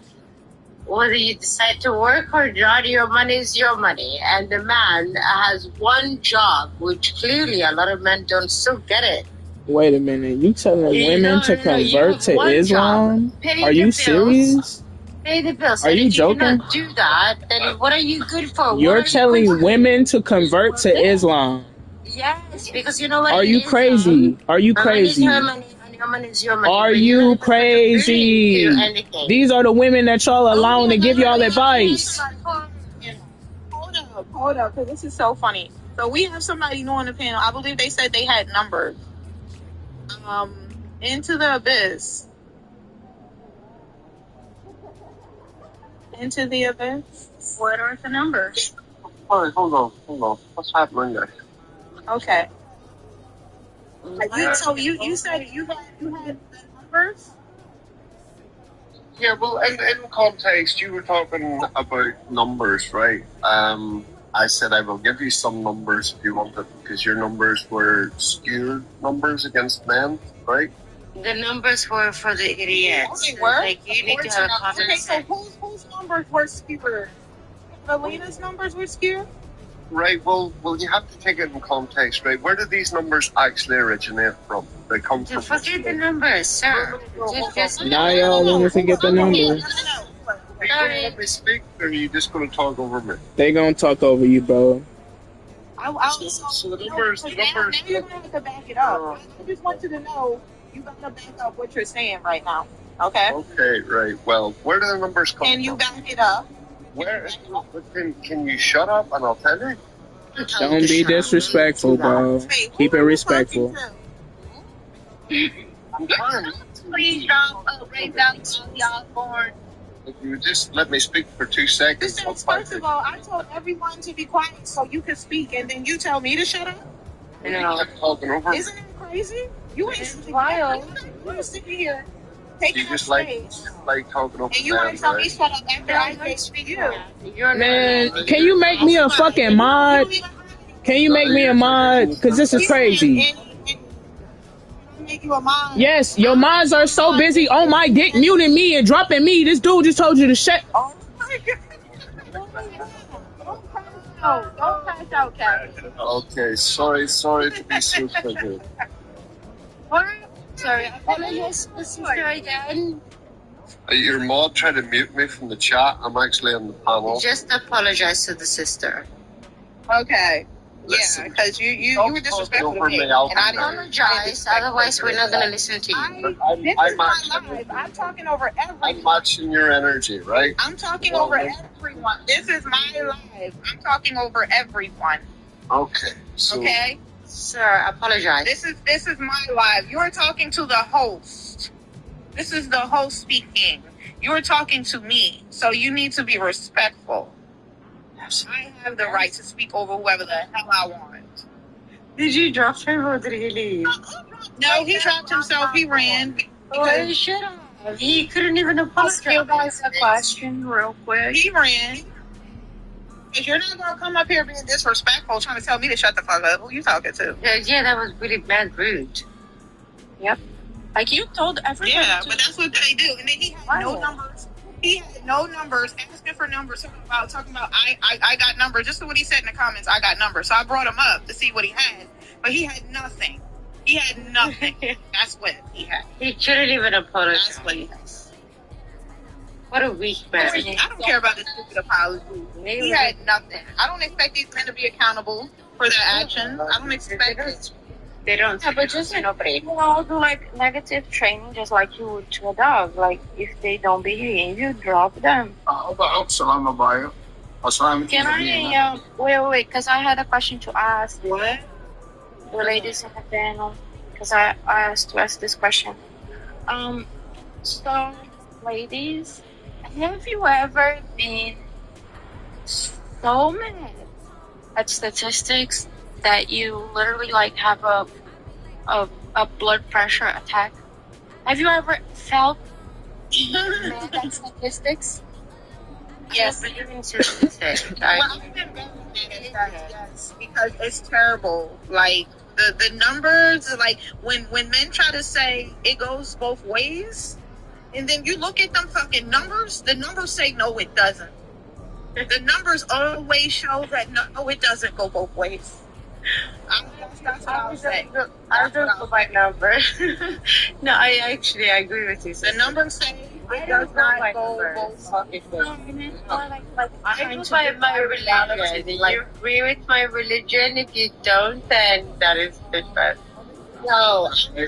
whether you decide to work or not, your money is your money. And the man has one job, which clearly a lot of men don't still get it. Wait a minute. You telling women to convert to Islam? Are you serious? Pay the bills. Are you joking? If you cannot do that, then what are you good for? You're telling women to convert to Islam? Yes, because you know what? Are you crazy? Are you crazy? Your money is your money. Are you crazy? These are the women that y'all allowing to give y'all advice. Hold up, because this is so funny. So we have somebody new on the panel. I believe they said they had numbers. Into the abyss. Into the abyss. What are the numbers? Alright, hold on. What's happening there? Okay. You said you had the numbers? Yeah, well, in context, you were talking about numbers, right? I said I will give you some numbers if you want it, because your numbers were skewed numbers against men, right? The numbers were for the idiots. Okay, were? Like, you need to have a common sense. Okay, so whose numbers were skewed? Alina's numbers were skewed? Right, well, you have to take it in context, right? Where did these numbers actually originate from? They come from... Forget the numbers, sir. Now y'all want to forget the numbers. Are you going to let me speak, or are you just going to talk over me? They gonna talk over you, bro. So the numbers... Now you're going to have to back it up. I just want you to know you got to back up what you're saying right now. Okay? Okay, right. Well, where do the numbers come from? Can you back it up? Where? Can you shut up and I'll tell you? Don't be disrespectful, bro. Keep it respectful. I'm trying. Please drop a breakdown of y'all born. If you would just let me speak for 2 seconds. First of all, I told everyone to be quiet so you could speak, and then you tell me to shut up? I'm talking over. Isn't it crazy? You ain't wild. You're sitting here taking up space. Like talking over. And you want to tell me shut up after I speak to you? Man, can you make me a fucking mod? Can you make me a mod? Because this is crazy. Make you a mod. Yes, your mods are so busy on my dick muting me and dropping me. This dude just told you to shut. Oh my God. Don't crash out, Captain. Okay, sorry to be so stupid. What? Sorry, I apologize, sister, again. Your mod tried to mute me from the chat. I'm actually on the panel. Just apologize to the sister. Okay. Yeah, because you were disrespectful to me, and I didn't apologize. Otherwise, we're not gonna listen to you. This is my live. I'm talking over everyone. I'm matching your energy, right? I'm talking over everyone. This is my live. I'm talking over everyone. Okay. So, okay. Sir, apologize. This is my live. You're talking to the host. This is the host speaking. You're talking to me, so you need to be respectful. I have the right to speak over whoever the hell I want. Did you drop him or did he leave? No, he dropped himself. He ran. Oh, he should have. He couldn't even apologize. Ask you guys a question real quick. He ran. If you're not gonna come up here being disrespectful, trying to tell me to shut the fuck up, who you talking to? Yeah, that was really bad, rude. Yep. Like you told everybody. Yeah, but that's what they do. And then he had no numbers. He had no numbers, asking for numbers, talking about I got numbers. Just what he said in the comments, I got numbers. So I brought him up to see what he had. But he had nothing. He had nothing. That's what he had. He shouldn't even apologize. That's what he has. What a weak man. I don't care about this stupid apology. He had nothing. I don't expect these men to be accountable for their actions. I don't expect it. They don't. Yeah, but just people all do like negative training, just like you would to a dog. Like if they don't behave, you drop them. Can I? Wait, because I had a question to ask. What? The ladies in the panel, because I asked to ask this question. So ladies, have you ever been so mad at statistics that you literally like have a blood pressure attack? Have you ever felt mad at statistics? Yes, but even statistics. Yes, because it's terrible. Like the numbers, like when men try to say it goes both ways, and then you look at them fucking numbers, the numbers say no, it doesn't. The numbers always show that no, it doesn't go both ways. That's what I was saying. I don't know my number. No, I actually agree with you. The numbers say it does not go both fucking ways. I go by my religion. You agree with my religion. If you don't, then that is different. No, I'm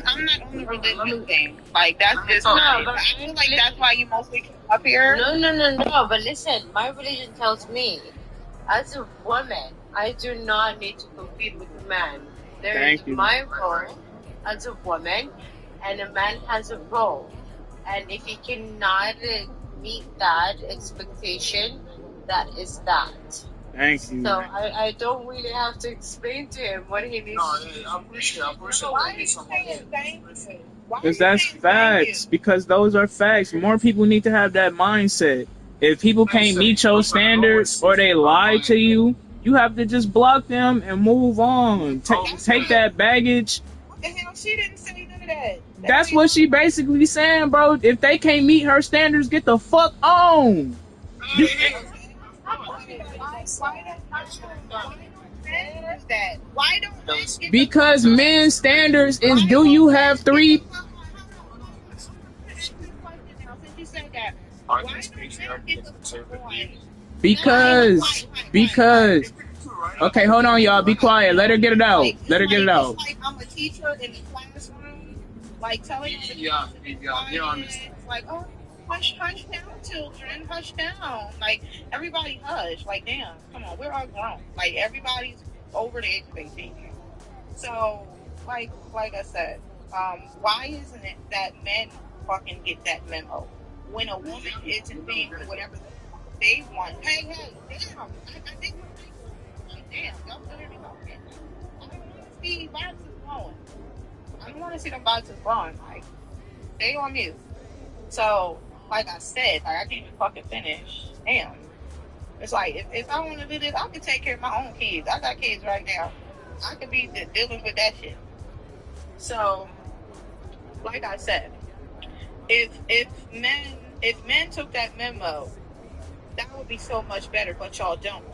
not on the religion thing. Like that's just not. But I feel like that's why you mostly come up here. No. But listen, my religion tells me, as a woman, I do not need to compete with a man. There is my role as a woman, and a man has a role. And if he cannot meet that expectation, that is that. Thank you. So I don't really have to explain to him what he needs to do. I appreciate why are you saying thank you? Because that's facts. Because those are facts. More people need to have that mindset. If people can't meet your standards or they lie to you, you have to just block them and move on. Take that baggage. What the hell? She didn't say none of that. That's what she basically saying, bro. If they can't meet her standards, get the fuck on. men do that? Why don't men give Because men's standards is, do you have 3? Since you said that, why don't men get the fuck on? Because okay, hold on, y'all. Be quiet. Let her get it out. Let her get it out. It's like I'm a teacher in the classroom, like telling you to be quiet. Like, oh, hush down, children, hush down. Like, everybody hush. Like, damn, come on, we're all grown. Like, everybody's over the age of 18. So, like I said, why isn't it that men fucking get that memo when a woman isn't being whatever they want? Hey, damn, I think damn, y'all literally talking. I don't want to see boxes blowing. I don't want to see them boxes blowing. Like, stay on mute. So, like I said, like, I can't even fucking finish. Damn. It's like, if I want to do this, I can take care of my own kids. I got kids right now. I could be dealing with that shit. So, like I said, if men took that memo, that would be so much better, but y'all don't.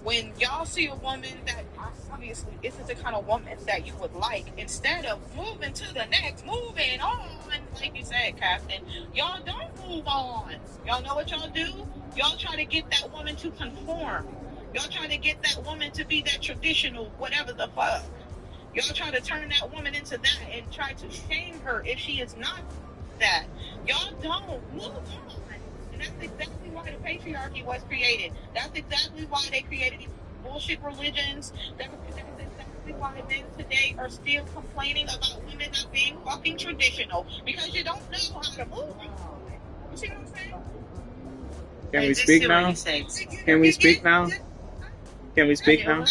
When y'all see a woman that obviously isn't the kind of woman that you would like, instead of moving to the next, moving on, like you said, Captain, y'all don't move on. Y'all know what y'all do? Y'all try to get that woman to conform. Y'all try to get that woman to be that traditional, whatever the fuck. Y'all try to turn that woman into that and try to shame her if she is not that. Y'all don't move on. And that's exactly why the patriarchy was created. That's exactly why they created these bullshit religions. That's exactly why men today are still complaining about women not being fucking traditional. Because you don't know how to move on. You see what I'm saying? Can we speak now? Can we speak now? Can we speak now?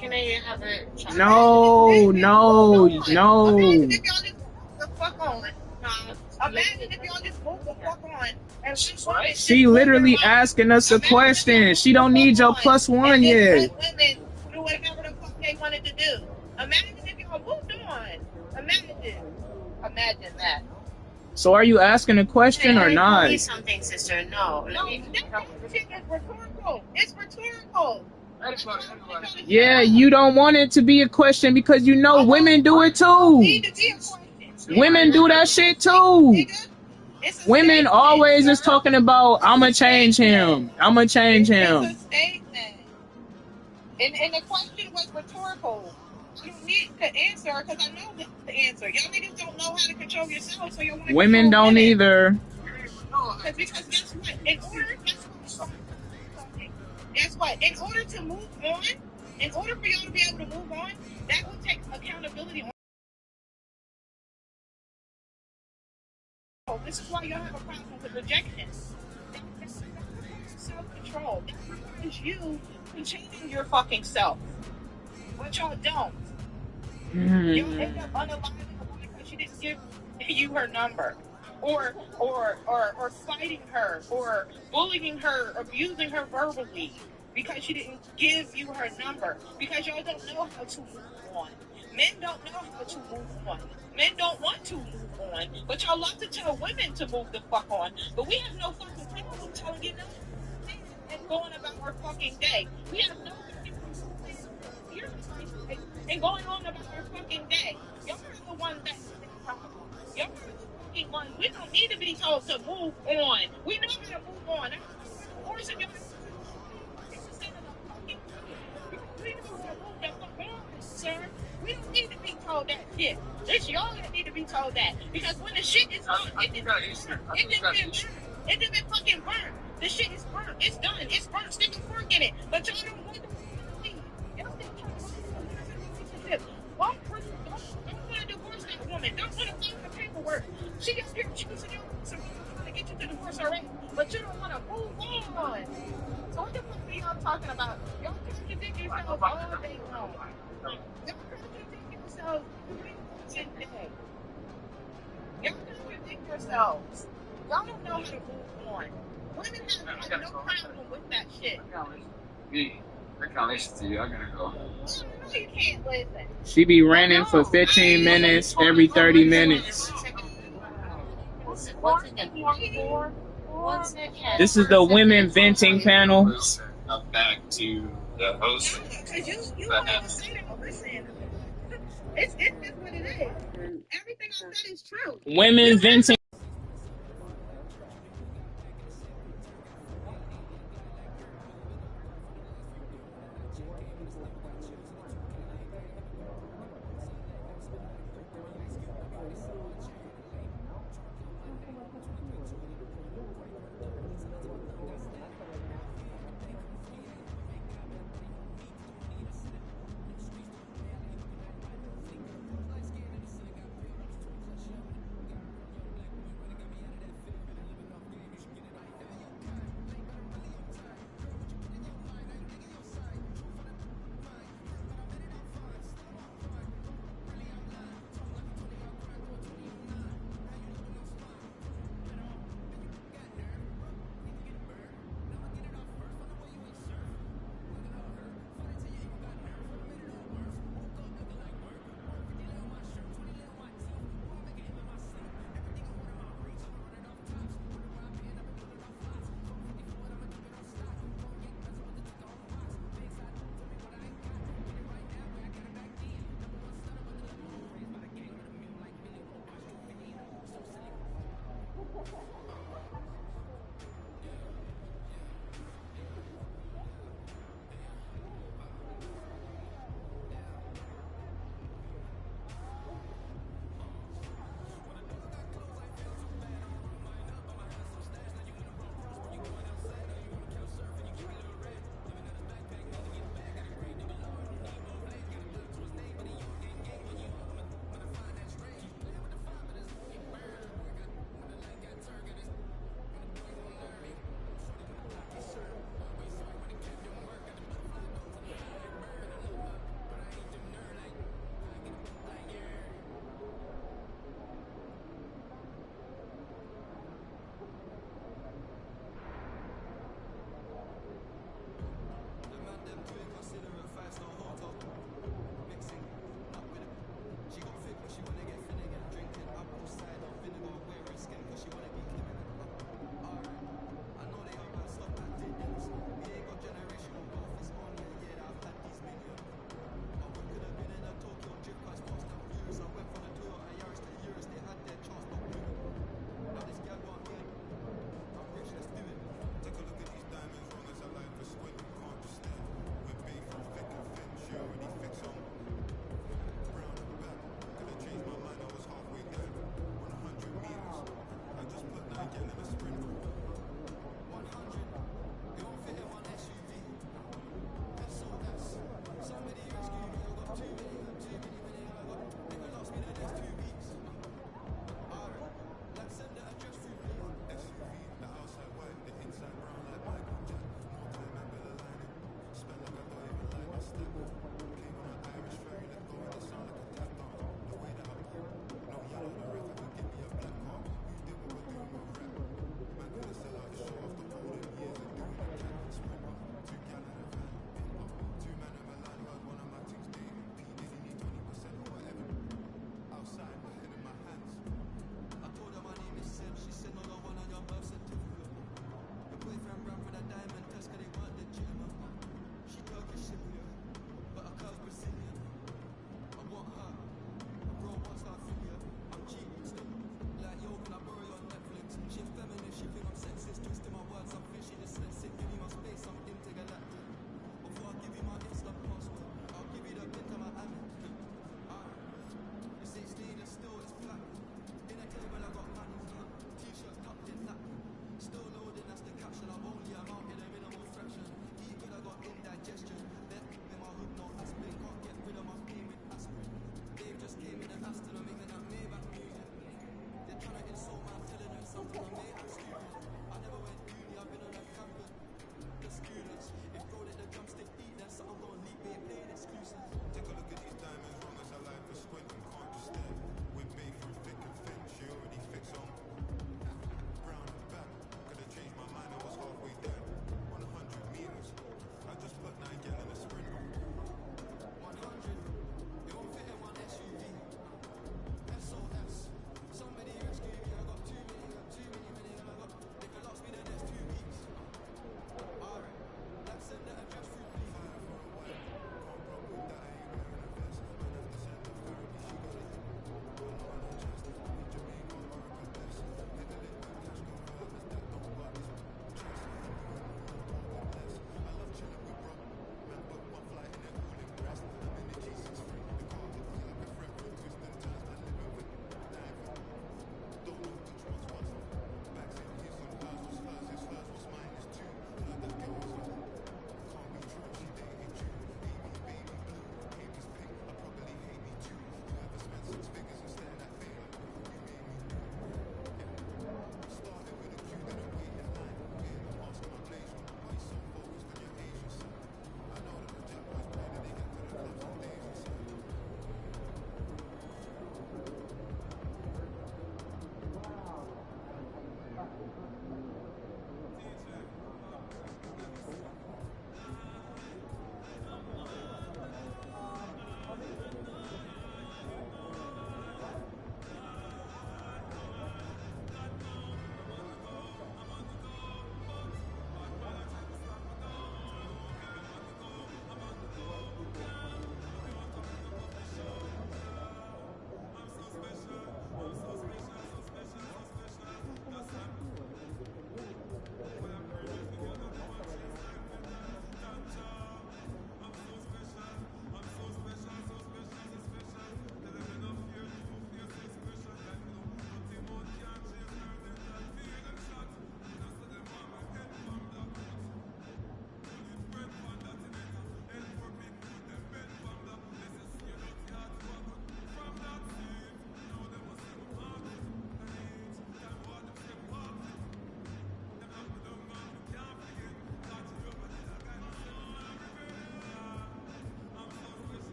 Can I have a... No. Imagine if y'all just move the fuck on. Imagine if y'all just move the fuck on. And she literally asking us a question. She don't need your +1 yet. Women do whatever the fuck they wanted to do. Imagine if y'all moved on. Imagine that. So are you asking a question or not? Tell me something, sister. No. It's rhetorical. It's rhetorical. Yeah, you don't want it to be a question because you know women do it too. Women do that shit too. Women always is talking about, I'ma change him. I'ma change him. It's a statement. And the question was rhetorical. You don't need to answer because I know the answer. Y'all niggas don't know how to control yourself, so you want to women don't women. Either. Because guess what? Guess what? In order to move on, in order for y'all to be able to move on, that will take accountability. This is why y'all have a problem with rejection. That's self-control. That is you containing your fucking self. But y'all don't. Y'all end up unaliving a woman because she didn't give you her number. Or fighting her, or bullying her, abusing her verbally because she didn't give you her number. Because y'all don't know how to move on. Men don't know how to move on. Men don't want to move on. But y'all love to tell women to move the fuck on. But we have no fucking problem telling you nothing and going about our fucking day. We have no fucking problem and going on about our fucking day. Y'all are the ones that y'all are the fucking ones. We don't need to be told to move on. We know how to move on. Sir, we don't need to be told that shit. It's y'all that need to be told that. Because when the shit is done, it didn't been fucking burnt. The shit is burnt. It's done. It's burnt. Stick a fork in it. But y'all don't want to leave. Y'all still trying to relationship. Don't want to divorce that woman. Don't want to file the paperwork. She got here choosing you. So trying to get you to divorce already. But you don't want to move on. So what the fuck are y'all talking about? Y'all contradict yourselves all day long. Y'all contradict yourselves every day. Y'all contradict yourselves. Y'all don't know how to move on. Women have no problem with that shit. I can't listen to you. I gotta go. No, you can't listen. She be ranting for 15 minutes every 30 minutes. One second. This is the women venting panel. Back to the host. Because you want to say that. Listen, it's just what it is. Everything I said is true. Women venting.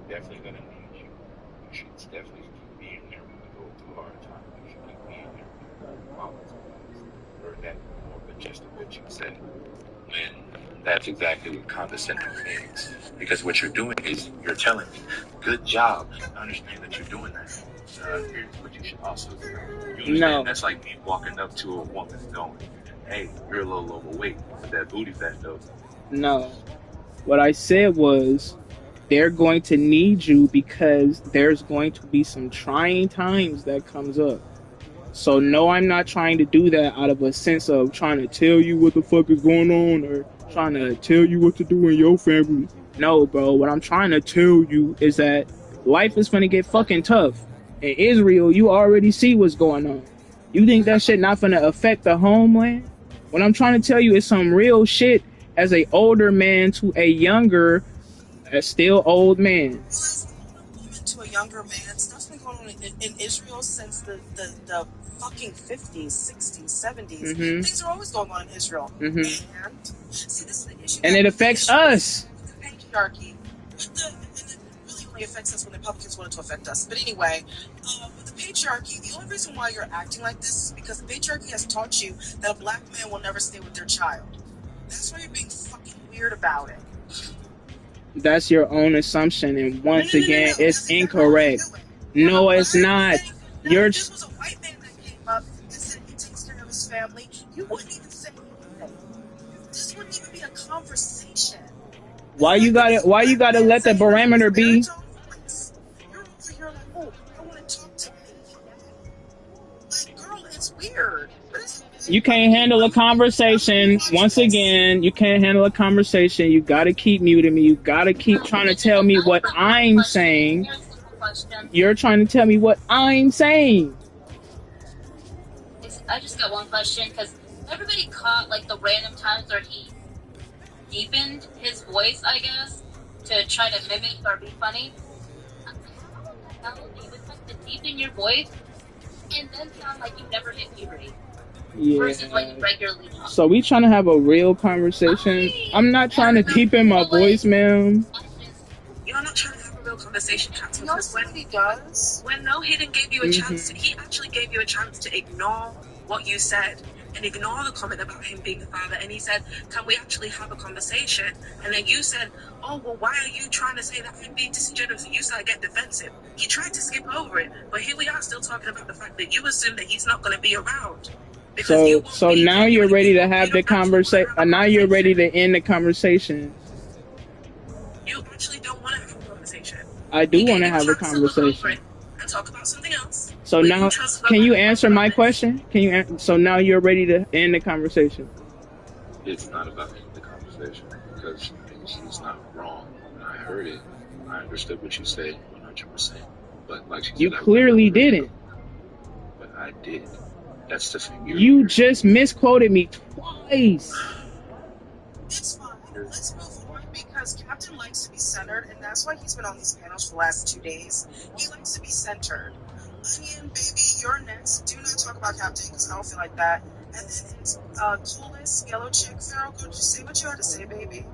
definitely gonna need you. You should definitely keep being there when we go through hard times. You should keep being there when we go through volatile times. Heard that more, but just what you said. And that's exactly what condescending means. Because what you're doing is you're telling me, good job. I understand that you're doing that. Here's what you should also do. You understand? No. That's like me walking up to a woman and going, hey, you're a little overweight, but that booty fat though. No. What I said was, they're going to need you because there's going to be some trying times that comes up. So no, I'm not trying to do that out of a sense of trying to tell you what the fuck is going on or trying to tell you what to do in your family. No, bro, what I'm trying to tell you is that life is gonna get fucking tough. In Israel, you already see what's going on. You think that shit not gonna affect the homeland? What I'm trying to tell you is some real shit as a older man to a younger, still old man. To a younger man, stuff's been going on in Israel since the fucking 50s, 60s, 70s. Things are always going on in Israel. And see, this is the issue. And it affects us. With the patriarchy. And it really only affects us when the Republicans wanted to affect us. But anyway, with the patriarchy, the only reason why you're acting like this is because the patriarchy has taught you that a black man will never stay with their child. That's why you're being fucking weird about it. That's your own assumption, and once again, it's incorrect. No, it's not. You're. If this was a white man that came up and said he takes care of his family, you wouldn't even say anything. This wouldn't even be a conversation. Why you gotta let the parameter be? You're over here like, oh, I want to talk to me. Like, girl, it's weird. You can't handle a conversation. Once again, you can't handle a conversation. You gotta keep muting me. You gotta keep trying to tell me what I'm saying. You're trying to tell me what I'm saying. I just got one question, because everybody caught like the random times where he deepened his voice, I guess, to try to mimic or be funny. How do you expect to deepen your voice and then sound like you never hit puberty? Yeah. Versus like you regularly talk. So we trying to have a real conversation. I'm not trying to deepen my voice, ma'am. You're not trying to have a real conversation, Captain. Because when he does, when No Hidden gave you a chance, he actually gave you a chance to ignore what you said and ignore the comment about him being the father. And he said, can we actually have a conversation? And then you said, oh, well, why are you trying to say that I'm being disingenuous? And you started getting defensive. He tried to skip over it. But here we are still talking about the fact that you assume that he's not going to be around. So now you're ready to have the conversation. Now you're ready to end the conversation. You actually don't want to have a conversation. I do want to have a conversation. And talk about something else. So now, can you answer my question? So now you're ready to end the conversation. It's not about the conversation because she's not wrong. When I heard it, I understood what you said 100%. But like she said, you clearly didn't. But I did. That's the thing. You just misquoted me twice. It's fine. Let's move on because Captain likes to be centered, and that's why he's been on these panels for the last 2 days. He likes to be centered. Onion, baby, you're next. Do not talk about Captain because I don't feel like that. And then it's Coolest, Yellow Chick. Pharaoh, could you say what you had to say, baby?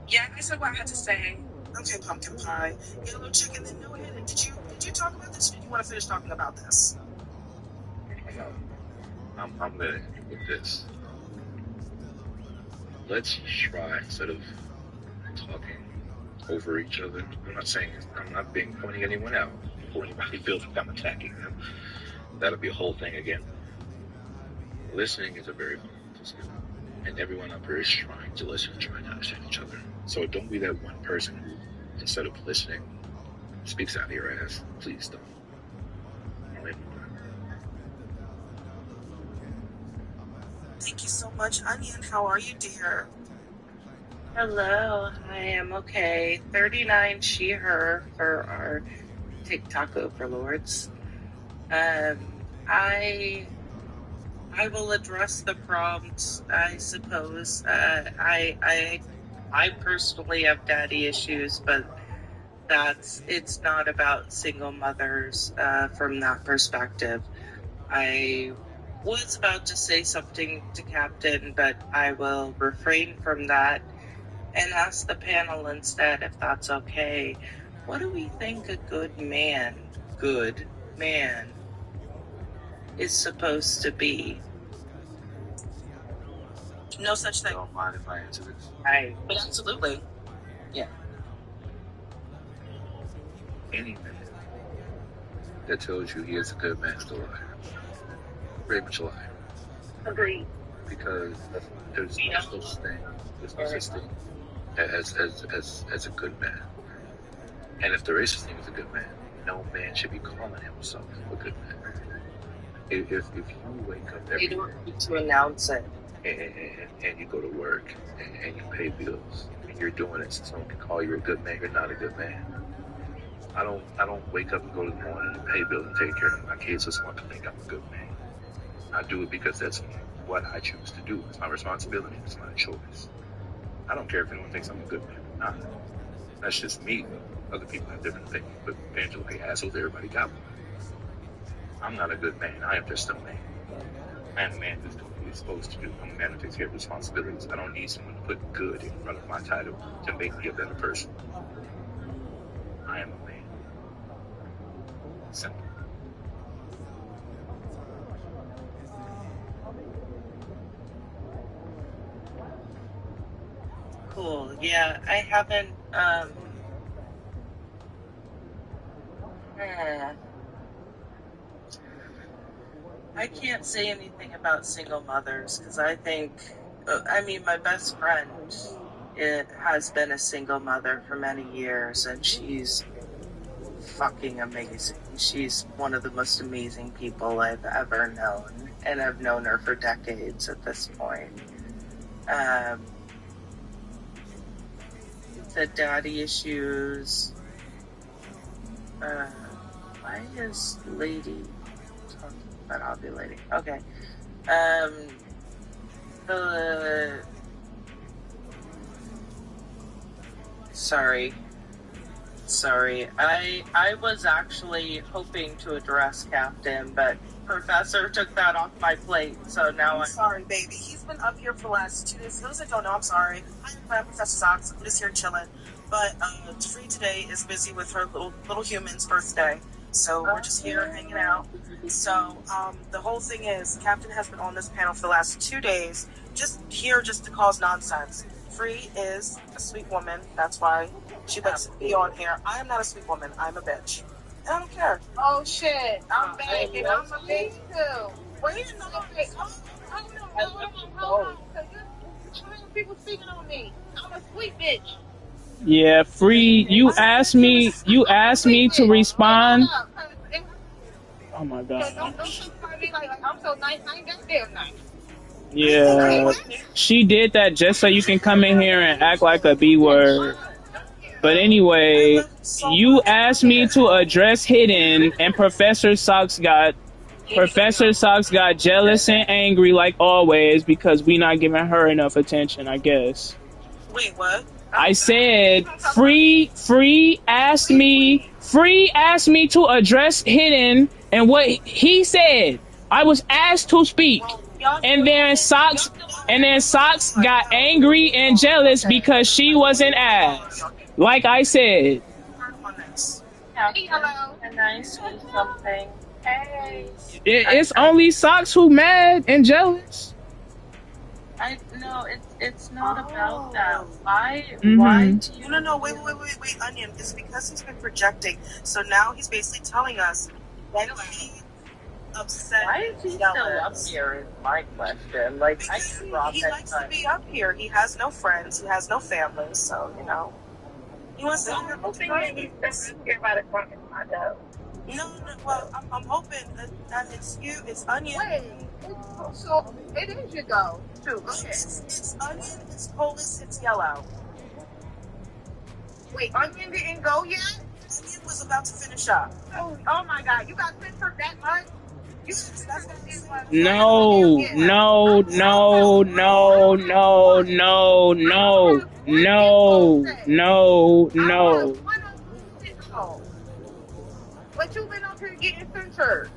Yeah, I said what I had to say. Okay, Pumpkin Pie. Yellow Chick, and then No Hidden. Did you talk about this, or did you want to finish talking about this? I'm gonna end with this. Let's try, instead of talking over each other. I'm not saying, I'm not pointing anyone out or anybody feels like I'm attacking them. That'll be a whole thing again. Listening is a very fundamental skill, and everyone up here is trying to listen and trying to understand each other. So don't be that one person who, instead of listening, speaks out of your ass. Please don't. Thank you so much, Onion. How are you, dear? Hello, I am okay. 39 she, her for our TikTok overlords. I will address the prompt, I suppose. I personally have daddy issues, but it's not about single mothers from that perspective. I was about to say something to Captain, but I will refrain from that and ask the panel instead if that's okay. What do we think a good man is supposed to be? No such thing. I don't mind if I answer this. But absolutely. Yeah. Any man that tells you he is a good man is a liar. Very much a liar. Agreed. Because there's no such thing as a good man. And if there is such thing as a good man, no man should be calling himself a good man. If you wake up every You don't need to announce it. and you go to work and you pay bills and you're doing it so someone can call you a good man, you're not a good man. I don't wake up and go to the morning and pay bills and take care of my kids so someone can think I'm a good man. I do it because that's what I choose to do. It's my responsibility. It's my choice. I don't care if anyone thinks I'm a good man or not. That's just me. Other people have different opinions, but Angela, hey, assholes, everybody got one. I'm not a good man. I am just a man. I'm a man that's doing what he's supposed to do. I'm a man that takes care of responsibilities. I don't need someone to put good in front of my title to make me a better person. I am a man. Simple. Cool. Yeah, I haven't. I can't say anything about single mothers because I think, my best friend has been a single mother for many years, and she's fucking amazing. She's one of the most amazing people I've ever known, and I've known her for decades at this point. The daddy issues. Why is lady talking about ovulating? Okay. Sorry. I was actually hoping to address Captain, but Professor took that off my plate, so now I'm sorry, baby. He's been up here for the last 2 days. For those that don't know, I'm sorry. I'm Professor Socks. I'm just here chilling. But Free today is busy with her little human's birthday. So we're just here hanging out. So the whole thing is, Captain has been on this panel for the last 2 days, just here just to cause nonsense. Free is a sweet woman. That's why she likes to be on here. I am not a sweet woman. I'm a bitch. And I don't care. Oh shit, I'm back and I'm a bitch too. Wait, no, hold on. People speaking on me. I'm a sweet bitch. Yeah, Free, you asked me to respond. Oh my god. Don't tell me like I'm so nice. I ain't that damn nice. Yeah, she did that just so you can come in here and act like a B word. But anyway, you asked me to address Hidden, and Professor Socks got jealous and angry like always because we not giving her enough attention, I guess. Wait, what? I said Free asked me to address Hidden and what he said. I was asked to speak. And then Socks got angry and jealous because she wasn't asked. Like I said. Hello. Can I say something? Hey. It's only Socks who mad and jealous. No, it's not about that. Why do you... No, wait, Onion. It's because he's been projecting. So now he's basically telling us that he's upset. Why is he still up here is my question. Like, he likes to be up here. He has no friends. He has no family. So, he wants to hear he's here by the front of my door. No, well, I'm hoping that it's you, it's Onion. Wait, so it is you though, too. Okay. It's Onion, it's Polis, it's Yellow. Wait, Onion didn't go yet? Onion was about to finish up. Oh my god, you got censored that much? No. But you've been up here getting censored.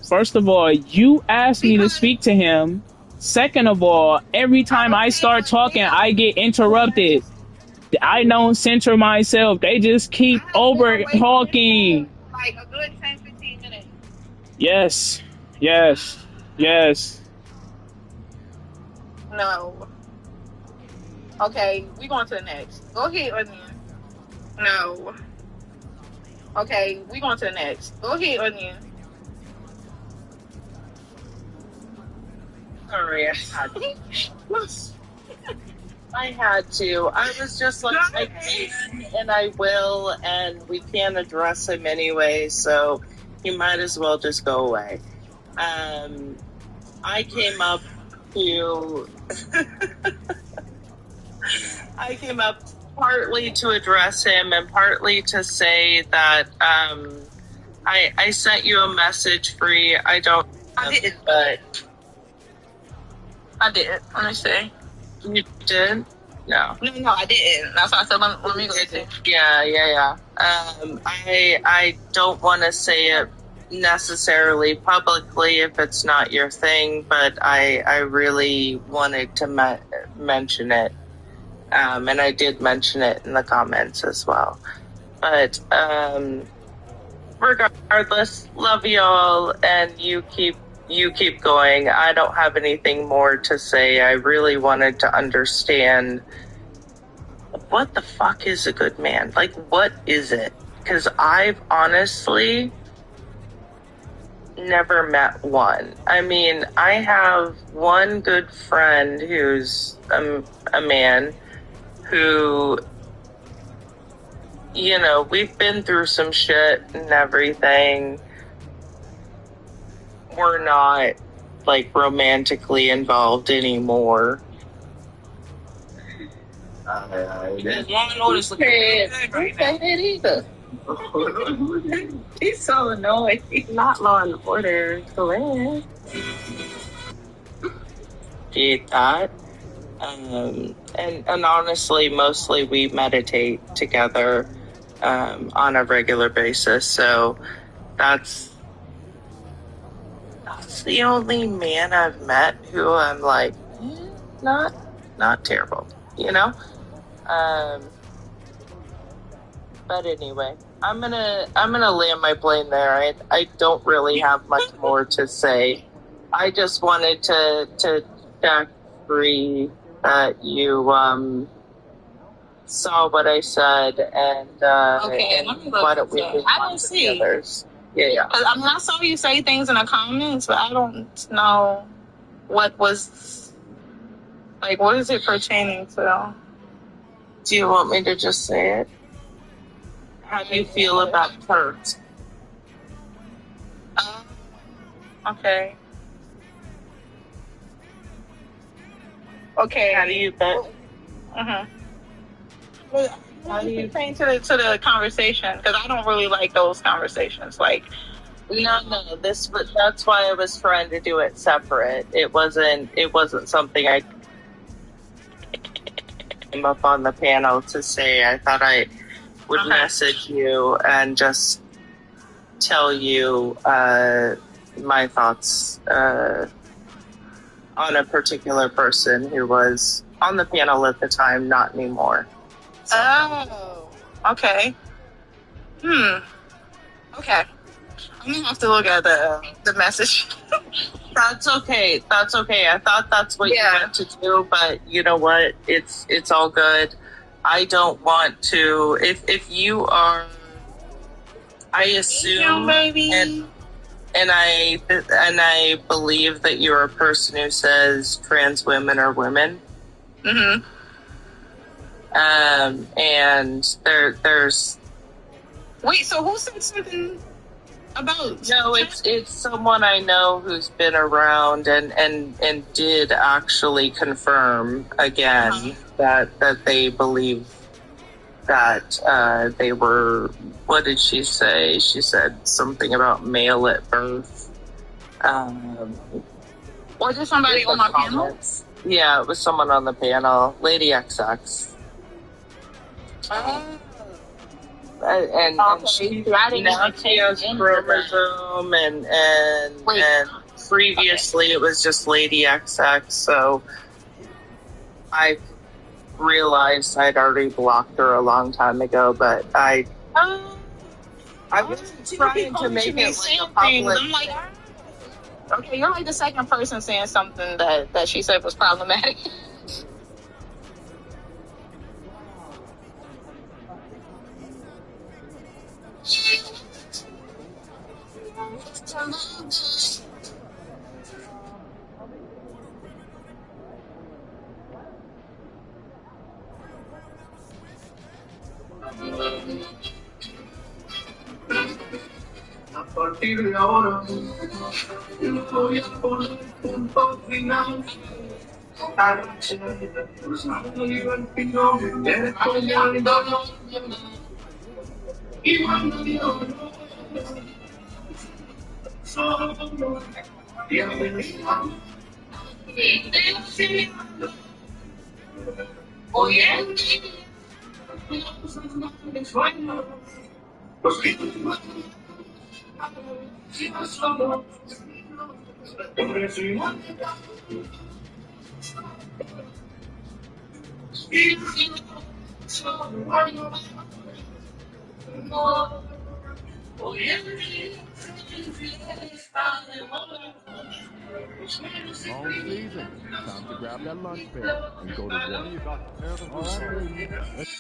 First of all, you asked me to speak to him. Second of all, every time I start talking, I get interrupted. I don't center myself. They just keep over talking. Like a good 10, 15 minutes. Yes. Yes. Yes. No. Okay, we going to the next. Go ahead, Onion. No. Okay, we going to the next. Go ahead, Onion. Sorry, I had to. I was just like, I can and I will, and we can't address him anyway, so you might as well just go away. I came up to... I came up partly to address him and partly to say that I sent you a message, Free. I don't... I didn't. But... I didn't. Let me see. You did? No. No, I didn't. That's why I said, let me go see. Yeah. I don't want to say it necessarily publicly if it's not your thing, but I really wanted to mention it. And I did mention it in the comments as well. But regardless, love y'all, and you keep going. I don't have anything more to say. I really wanted to understand what the fuck is a good man? Like, what is it? Because I've honestly never met one. I mean, I have one good friend who's a man who, you know, we've been through some shit and everything. We're not, like, romantically involved anymore. Law and Order's looking good right now. He's so annoying. Not Law and Order. Correct. Did that. And honestly, mostly we meditate together on a regular basis. So that's the only man I've met who I'm like, not terrible, you know? But anyway, I'm gonna land my plane there. I don't really have much more to say. I just wanted to check Free that you saw what I said and okay, and let me look. why don't we move I on don't to see. the others? Yeah. I mean, I saw you say things in the comments, but I don't know what was, like, what is it pertaining to? Do you want me to just say it? How do you feel about Kurt? Okay. Okay. How do you bet? How do you pertain to the conversation? Because I don't really like those conversations. Like, no. That's why I was trying to do it separate. It wasn't something I came up on the panel to say. I thought I would message you and just tell you my thoughts on a particular person who was on the panel at the time, not anymore. So. Oh, okay. Okay. I'm gonna have to look at the message. That's okay. I thought that's what you meant to do, but you know what? It's all good. I don't want to. If you are, I assume, and I believe that you're a person who says trans women are women. Mm-hmm. And there's. Wait. So who said something about? No, it's someone I know who's been around and did actually confirm again that they believe that they were. What did she say? She said something about male at birth. Was it somebody on my panel? Yeah, it was someone on the panel, Lady XX. And she has chromosome and previously it was just Lady XX. So I've realized I'd already blocked her a long time ago, but I wasn't trying to make it like a public. I'm like, okay, you're like the second person saying something that she said was problematic. A partir de ahora, yo voy a poner punto final. Anoche, cruzando divertido, descollando, y cuando Dios solo, bienvenido. Y te siento, hoy en día, los sueños, los que si no somos, por eso igual. Y si no somos, hoy en día, fiesta de moda. Long season. Time to grab that lunch pail and go to work. All right, ladies.